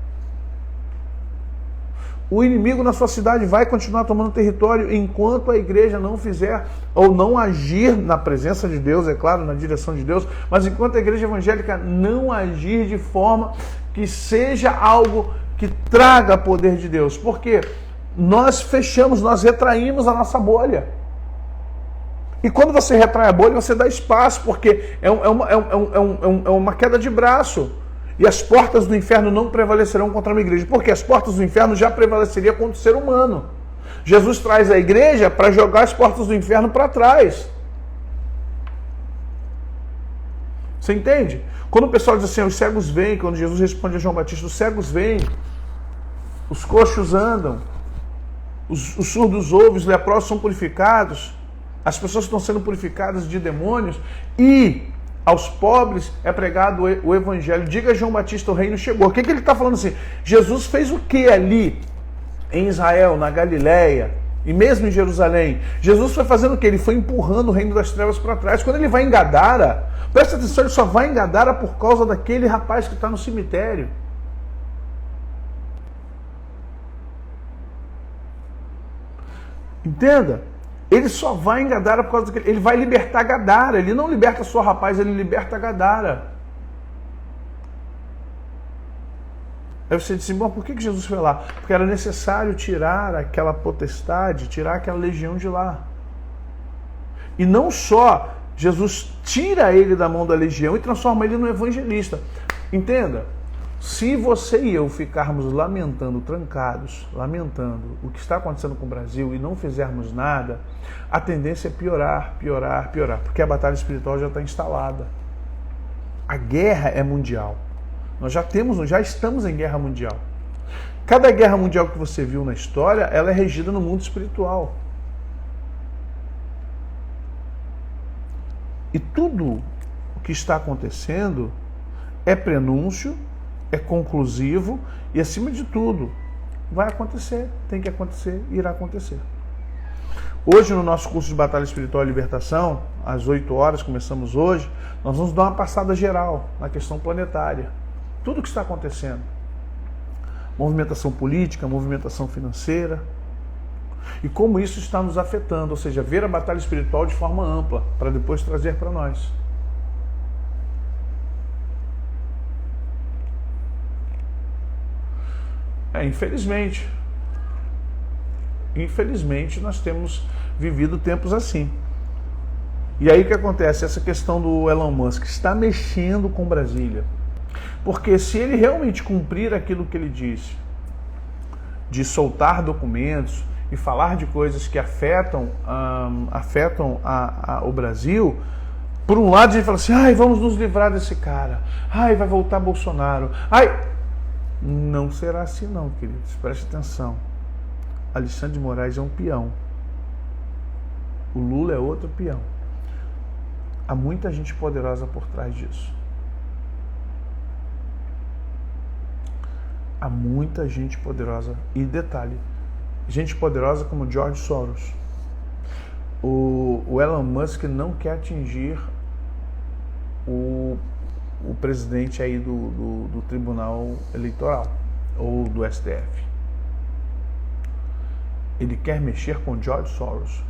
O inimigo na sua cidade vai continuar tomando território enquanto a igreja não fizer ou não agir na presença de Deus, é claro, na direção de Deus, mas enquanto a igreja evangélica não agir de forma que seja algo que traga poder de Deus. Porque nós fechamos, nós retraímos a nossa bolha. E quando você retrai a bolha, você dá espaço, porque é uma queda de braço. E as portas do inferno não prevalecerão contra uma igreja. Porque as portas do inferno já prevaleceriam contra o ser humano. Jesus traz a igreja para jogar as portas do inferno para trás. Você entende? Quando o pessoal diz assim, os cegos vêm, quando Jesus responde a João Batista, os cegos vêm, os coxos andam, os surdos ouvem, os leprosos são purificados, as pessoas estão sendo purificadas de demônios e aos pobres é pregado o evangelho. Diga a João Batista, o reino chegou. O que ele está falando assim? Jesus fez o que ali em Israel, na Galileia e mesmo em Jerusalém? Jesus foi fazendo o que? Ele foi empurrando o reino das trevas para trás. Quando ele vai em Gadara, presta atenção, ele só vai em Gadara por causa daquele rapaz que está no cemitério. Entenda? Ele só vai em Gadara por causa daquele... Ele vai libertar Gadara. Ele não liberta só rapaz, ele liberta Gadara. Aí você disse, bom, por que Jesus foi lá? Porque era necessário tirar aquela potestade, tirar aquela legião de lá. E não só Jesus tira ele da mão da legião e transforma ele no evangelista. Entenda? Se você e eu ficarmos lamentando, trancados, lamentando o que está acontecendo com o Brasil e não fizermos nada, a tendência é piorar, piorar, piorar, porque a batalha espiritual já está instalada. A guerra é mundial. Nós já estamos em guerra mundial. Cada guerra mundial que você viu na história, ela é regida no mundo espiritual. E tudo o que está acontecendo é prenúncio, é conclusivo e, acima de tudo, vai acontecer, tem que acontecer, irá acontecer. Hoje, no nosso curso de Batalha Espiritual e Libertação, às 8 horas, começamos hoje, nós vamos dar uma passada geral na questão planetária. Tudo o que está acontecendo. Movimentação política, movimentação financeira. E como isso está nos afetando, ou seja, ver a batalha espiritual de forma ampla, para depois trazer para nós. Infelizmente nós temos vivido tempos assim. E aí o que acontece? Essa questão do Elon Musk está mexendo com Brasília. Porque se ele realmente cumprir aquilo que ele disse, de soltar documentos e falar de coisas que afetam o Brasil, por um lado a gente fala assim, ai, vamos nos livrar desse cara, ai, vai voltar Bolsonaro, ai, não será assim não, queridos, preste atenção. Alexandre de Moraes é um peão. O Lula é outro peão. Há muita gente poderosa por trás disso. Há muita gente poderosa. E detalhe, gente poderosa como George Soros. O Elon Musk não quer atingir o presidente aí do Tribunal Eleitoral ou do STF. Ele quer mexer com George Soros.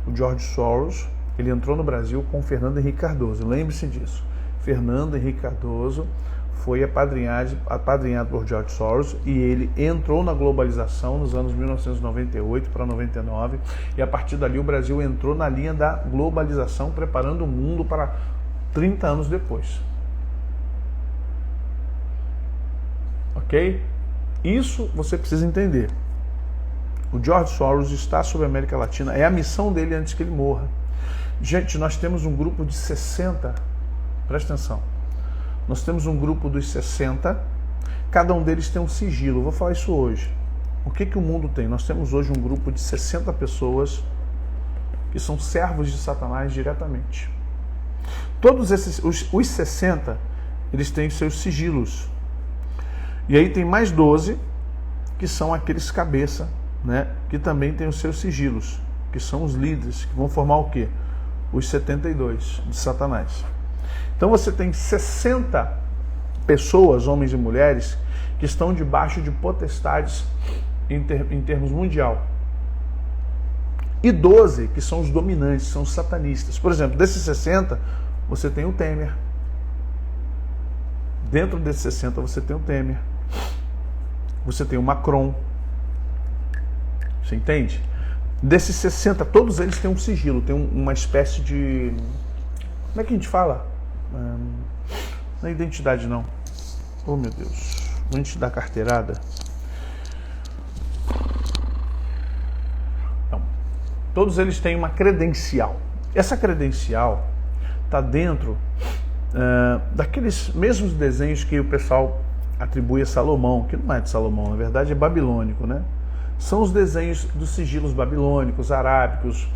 O George Soros, ele entrou no Brasil com Fernando Henrique Cardoso. Lembre-se disso. Fernando Henrique Cardoso foi apadrinhado por George Soros e ele entrou na globalização nos anos 1998 para 99 e a partir dali o Brasil entrou na linha da globalização, preparando o mundo para 30 anos depois. Ok? Isso você precisa entender. O George Soros está sobre a América Latina, é a missão dele antes que ele morra. Gente, nós temos um grupo de 60, presta atenção, nós temos um grupo dos 60, cada um deles tem um sigilo, eu vou falar isso hoje. O que o mundo tem? Nós temos hoje um grupo de 60 pessoas que são servos de Satanás diretamente. Todos esses, os 60, eles têm seus sigilos. E aí tem mais 12, que são aqueles cabeça, né, que também tem os seus sigilos, que são os líderes, que vão formar o quê? Os 72 de Satanás. Então você tem 60 pessoas, homens e mulheres, que estão debaixo de potestades em termos mundial. E 12 que são os dominantes, são os satanistas. Por exemplo, desses 60, você tem o Temer. Dentro desses 60 você tem o Temer. Você tem o Macron. Você entende? Desses 60, todos eles têm um sigilo, tem uma espécie de... Como é que a gente fala? Não é identidade, não. Oh, meu Deus. Vou te dar carteirada. Não. Todos eles têm uma credencial. Essa credencial está dentro daqueles mesmos desenhos que o pessoal atribui a Salomão, que não é de Salomão, na verdade é babilônico, né? São os desenhos dos sigilos babilônicos, arábicos,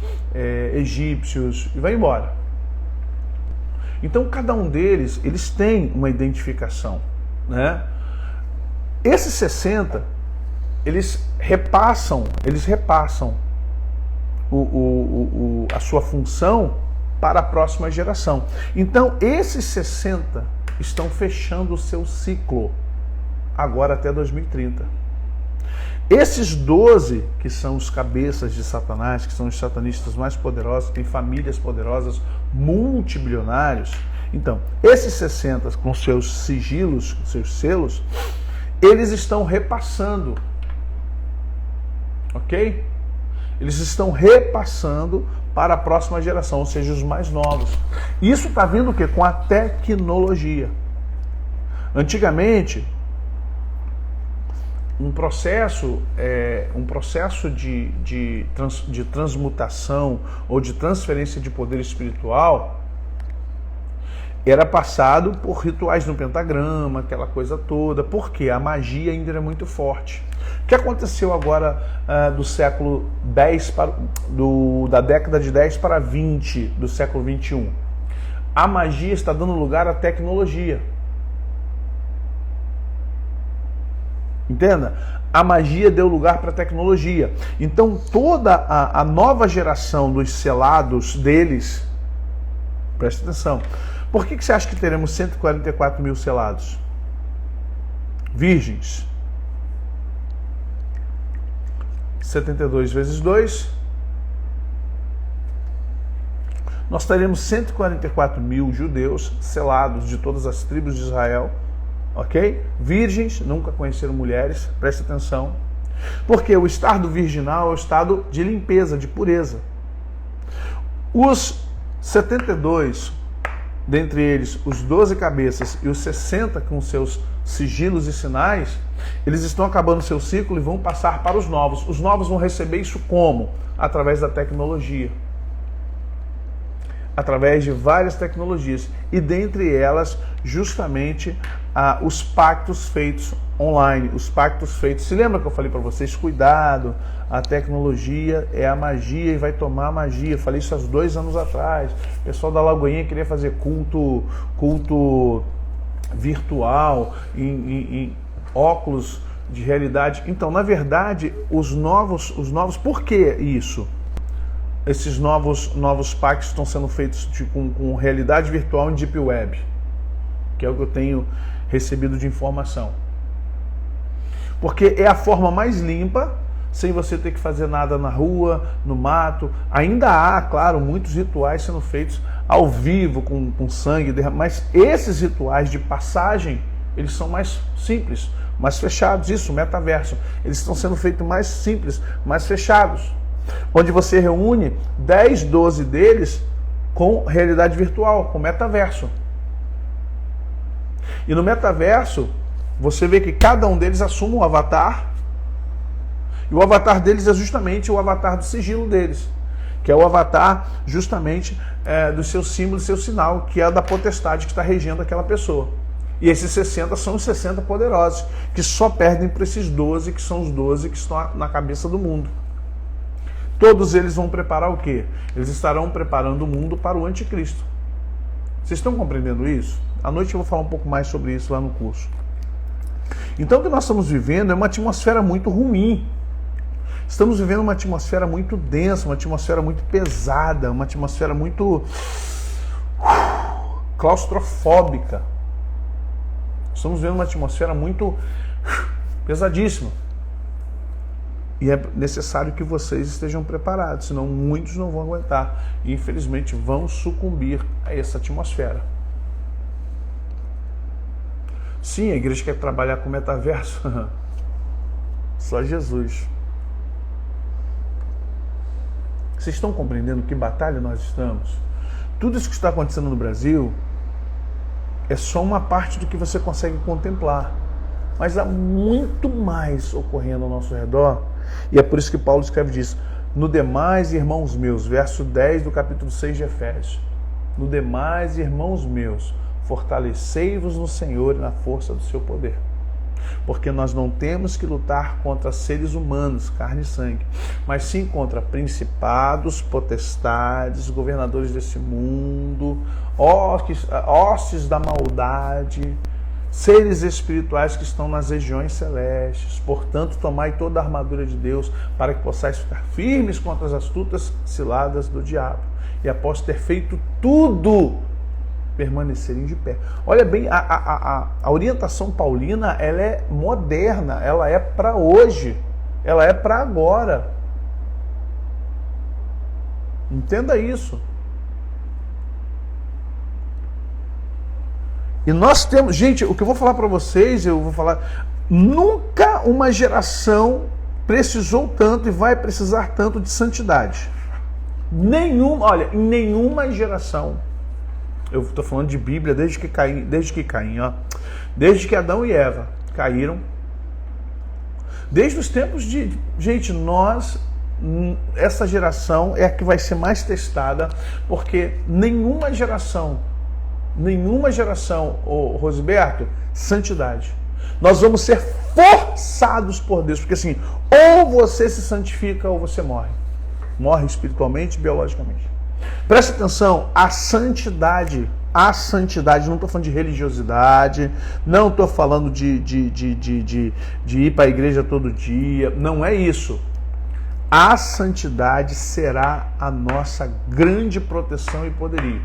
egípcios, e vai embora. Então, cada um deles, eles têm uma identificação, né? Esses 60, eles repassam a sua função para a próxima geração. Então, esses 60 estão fechando o seu ciclo agora até 2030. Esses 12, que são os cabeças de Satanás, que são os satanistas mais poderosos, que têm famílias poderosas, multibilionários. Então, esses 60 com seus sigilos, seus selos, eles estão repassando. Ok? Eles estão repassando para a próxima geração, ou seja, os mais novos. Isso está vindo o quê? Com a tecnologia. Antigamente, um processo de transmutação ou de transferência de poder espiritual era passado por rituais no pentagrama, aquela coisa toda, porque a magia ainda era muito forte. O que aconteceu agora do século 10 da década de 10 para 20 do século 21? A magia está dando lugar à tecnologia. Entenda? A magia deu lugar para a tecnologia. Então toda a nova geração dos selados deles, presta atenção, por que você acha que teremos 144 mil selados? Virgens. 72 vezes 2. Nós teremos 144 mil judeus selados de todas as tribos de Israel. Ok? Virgens, nunca conheceram mulheres, preste atenção. Porque o estado virginal é o estado de limpeza, de pureza. Os 72, dentre eles os 12 cabeças e os 60 com seus sigilos e sinais, eles estão acabando seu ciclo e vão passar para os novos. Os novos vão receber isso como? Através da tecnologia. Através de várias tecnologias. E dentre elas, justamente, os pactos feitos online. Os pactos feitos... Se lembra que eu falei para vocês? Cuidado, a tecnologia é a magia e vai tomar a magia. Eu falei isso há 2 anos atrás. O pessoal da Lagoinha queria fazer culto virtual, em óculos de realidade. Então, na verdade, os novos... Por que isso? Esses novos pactos estão sendo feitos com realidade virtual em Deep Web, que é o que eu tenho recebido de informação. Porque é a forma mais limpa, sem você ter que fazer nada na rua, no mato. Ainda há, claro, muitos rituais sendo feitos ao vivo, com sangue, mas esses rituais de passagem, eles são mais simples, mais fechados. Isso, o metaverso. Eles estão sendo feitos mais simples, mais fechados. Onde você reúne 10, 12 deles com realidade virtual, com metaverso. E no metaverso, você vê que cada um deles assume um avatar, e o avatar deles é justamente o avatar do sigilo deles, que é o avatar justamente do seu símbolo, do seu sinal, que é da potestade que está regendo aquela pessoa. E esses 60 são os 60 poderosos, que só perdem para esses 12, que são os 12 que estão na cabeça do mundo. Todos eles vão preparar o quê? Eles estarão preparando o mundo para o anticristo. Vocês estão compreendendo isso? À noite eu vou falar um pouco mais sobre isso lá no curso. Então o que nós estamos vivendo é uma atmosfera muito ruim. Estamos vivendo uma atmosfera muito densa, uma atmosfera muito pesada, uma atmosfera muito claustrofóbica. Estamos vivendo uma atmosfera muito pesadíssima. E é necessário que vocês estejam preparados, senão muitos não vão aguentar. E infelizmente vão sucumbir a essa atmosfera. Sim, a igreja quer trabalhar com metaverso. Só Jesus. Vocês estão compreendendo que batalha nós estamos? Tudo isso que está acontecendo no Brasil é só uma parte do que você consegue contemplar. Mas há muito mais ocorrendo ao nosso redor. E é por isso que Paulo escreve disso. No demais, irmãos meus, verso 10 do capítulo 6 de Efésios. No demais, irmãos meus, fortalecei-vos no Senhor e na força do seu poder. Porque nós não temos que lutar contra seres humanos, carne e sangue, mas sim contra principados, potestades, governadores desse mundo, hostes da maldade, seres espirituais que estão nas regiões celestes. Portanto, tomai toda a armadura de Deus para que possais ficar firmes contra as astutas ciladas do diabo. E após ter feito tudo, permanecerem de pé. Olha bem, a orientação paulina, ela é moderna, ela é para hoje, ela é para agora. Entenda isso. E nós temos, gente, o que eu vou falar para vocês, nunca uma geração precisou tanto e vai precisar tanto de santidade. Em nenhuma geração. Eu estou falando de Bíblia desde que Adão e Eva caíram. Desde os tempos de... Gente, essa geração é a que vai ser mais testada, porque nenhuma geração, Rosberto, santidade. Nós vamos ser forçados por Deus, porque assim, ou você se santifica ou você morre. Morre espiritualmente e biologicamente. Presta atenção, a santidade a santidade. Não estou falando de religiosidade, não estou falando de ir para a igreja todo dia, não é isso. A santidade será a nossa grande proteção e poderio.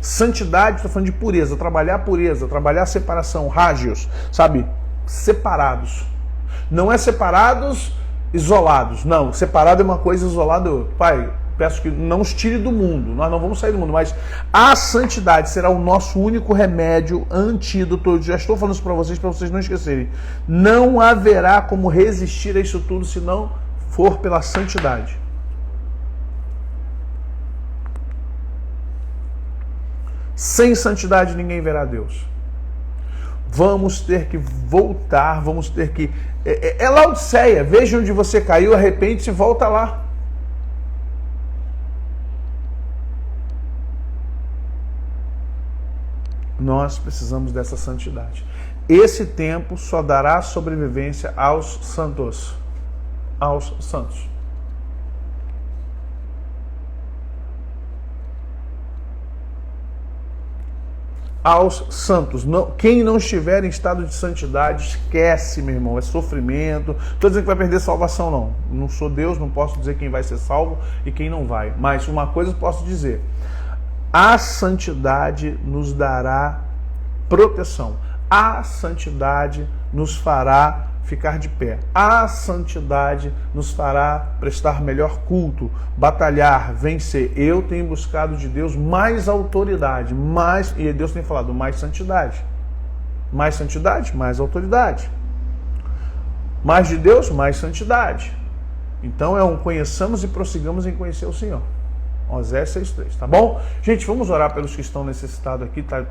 Santidade, estou falando de pureza, trabalhar a separação, hagios, sabe? Separados. Não é separados, isolados. Não, separado é uma coisa, isolado é outra. Pai, peço que não os tire do mundo, nós não vamos sair do mundo, mas a santidade será o nosso único remédio, antídoto. Eu já estou falando isso para vocês não esquecerem. Não haverá como resistir a isso tudo se não for pela santidade. Sem santidade ninguém verá Deus. Vamos ter que voltar, vamos ter que... É Laodiceia, veja onde você caiu, arrepende-se e volta lá. Nós precisamos dessa santidade. Esse tempo só dará sobrevivência aos santos. Aos santos. Aos santos. Quem não estiver em estado de santidade, esquece, meu irmão. É sofrimento. Estou dizendo que vai perder salvação, não. Não sou Deus, não posso dizer quem vai ser salvo e quem não vai. Mas uma coisa eu posso dizer. A santidade nos dará proteção. A santidade nos fará ficar de pé. A santidade nos fará prestar melhor culto, batalhar, vencer. Eu tenho buscado de Deus mais autoridade, e Deus tem falado mais santidade. Mais santidade, mais autoridade. Mais de Deus, mais santidade. Então conheçamos e prossigamos em conhecer o Senhor. Osés 6,3, tá bom? Gente, vamos orar pelos que estão necessitados aqui, tá?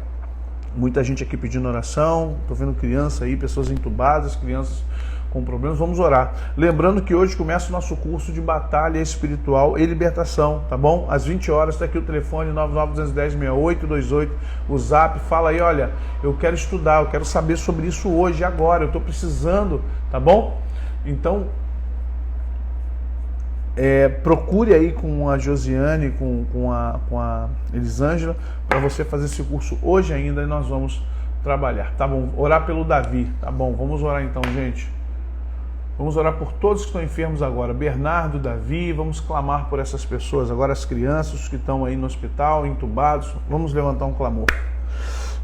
Muita gente aqui pedindo oração, tô vendo criança aí, pessoas entubadas, crianças com problemas, vamos orar. Lembrando que hoje começa o nosso curso de batalha espiritual e libertação, tá bom? Às 20 horas, tá aqui o telefone 99210-6828, o zap, fala aí, olha, eu quero estudar, eu quero saber sobre isso hoje, agora, eu tô precisando, tá bom? Então, procure aí com a Josiane, com a Elisângela, para você fazer esse curso hoje ainda e nós vamos trabalhar, tá bom? Orar pelo Davi, tá bom? Vamos orar então, gente. Vamos orar por todos que estão enfermos agora, Bernardo, Davi, vamos clamar por essas pessoas, agora as crianças, os que estão aí no hospital, entubados, vamos levantar um clamor.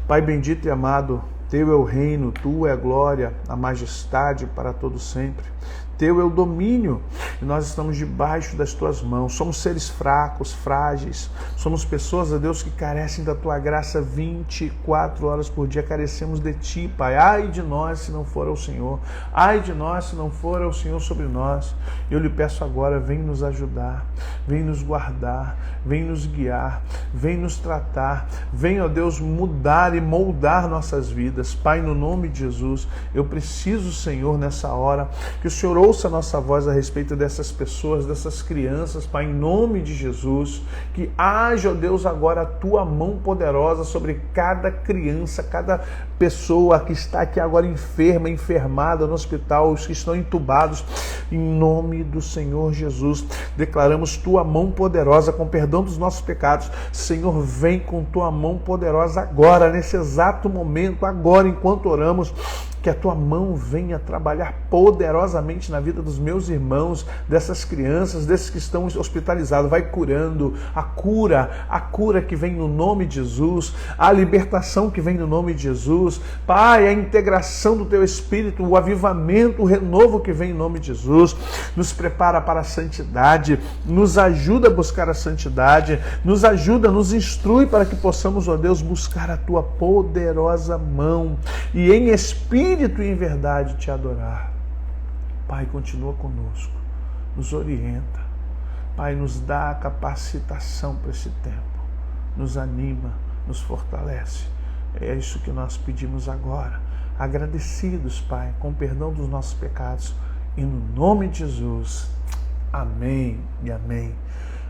Pai bendito e amado, Teu é o reino, Tua é a glória, a majestade para todo sempre. Teu é o domínio e nós estamos debaixo das Tuas mãos. Somos seres fracos, frágeis. Somos pessoas, ó Deus, que carecem da Tua graça 24 horas por dia. Carecemos de Ti, Pai. Ai de nós se não for ao Senhor. Ai de nós se não for ao Senhor sobre nós. Eu lhe peço agora, vem nos ajudar, vem nos guardar, vem nos guiar, vem nos tratar. Vem, ó Deus, mudar e moldar nossas vidas. Pai, no nome de Jesus, eu preciso, Senhor, nessa hora, que o Senhor ouça a nossa voz a respeito dessas pessoas, dessas crianças, Pai, em nome de Jesus, que haja, ó Deus, agora a Tua mão poderosa sobre cada criança, cada pessoa que está aqui agora enferma, enfermada no hospital, os que estão entubados, em nome do Senhor Jesus, declaramos Tua mão poderosa com perdão dos nossos pecados. Senhor, vem com Tua mão poderosa agora, nesse exato momento, agora, enquanto oramos, que a Tua mão venha trabalhar poderosamente na vida dos meus irmãos, dessas crianças, desses que estão hospitalizados. Vai curando, a cura que vem no nome de Jesus, a libertação que vem no nome de Jesus. Pai, a integração do Teu Espírito, o avivamento, o renovo que vem em nome de Jesus. Nos prepara para a santidade, nos ajuda a buscar a santidade, nos ajuda, nos instrui para que possamos, ó Deus, buscar a Tua poderosa mão e em espírito e em verdade Te adorar. Pai, continua conosco, nos orienta. Pai, nos dá a capacitação para esse tempo, nos anima, nos fortalece. É isso que nós pedimos agora, agradecidos, Pai, com perdão dos nossos pecados, e no nome de Jesus, amém e amém.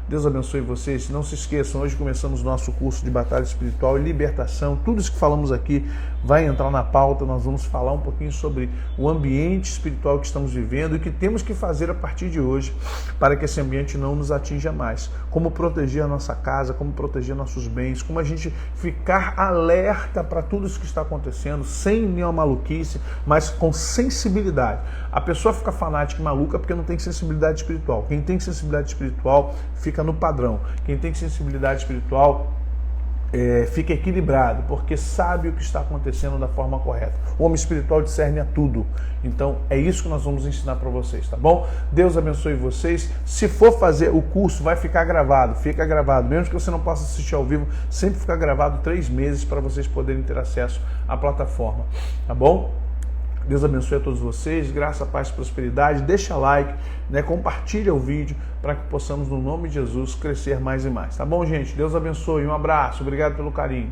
Deus abençoe vocês. Não se esqueçam, hoje começamos nosso curso de batalha espiritual e libertação. Tudo isso que falamos aqui vai entrar na pauta. Nós vamos falar um pouquinho sobre o ambiente espiritual que estamos vivendo e o que temos que fazer a partir de hoje para que esse ambiente não nos atinja mais. Como proteger a nossa casa, como proteger nossos bens, como a gente ficar alerta para tudo isso que está acontecendo, sem nenhuma maluquice, mas com sensibilidade. A pessoa fica fanática e maluca porque não tem sensibilidade espiritual. Quem tem sensibilidade espiritual fica no padrão. Quem tem sensibilidade espiritual fica equilibrado, porque sabe o que está acontecendo da forma correta. O homem espiritual discerne a tudo. Então é isso que nós vamos ensinar para vocês, tá bom? Deus abençoe vocês. Se for fazer o curso, vai ficar gravado, fica gravado. Mesmo que você não possa assistir ao vivo, sempre fica gravado 3 meses para vocês poderem ter acesso à plataforma, tá bom? Deus abençoe a todos vocês, graça, paz e prosperidade. Deixa like, compartilha o vídeo para que possamos, no nome de Jesus, crescer mais e mais. Tá bom, gente? Deus abençoe, um abraço, obrigado pelo carinho.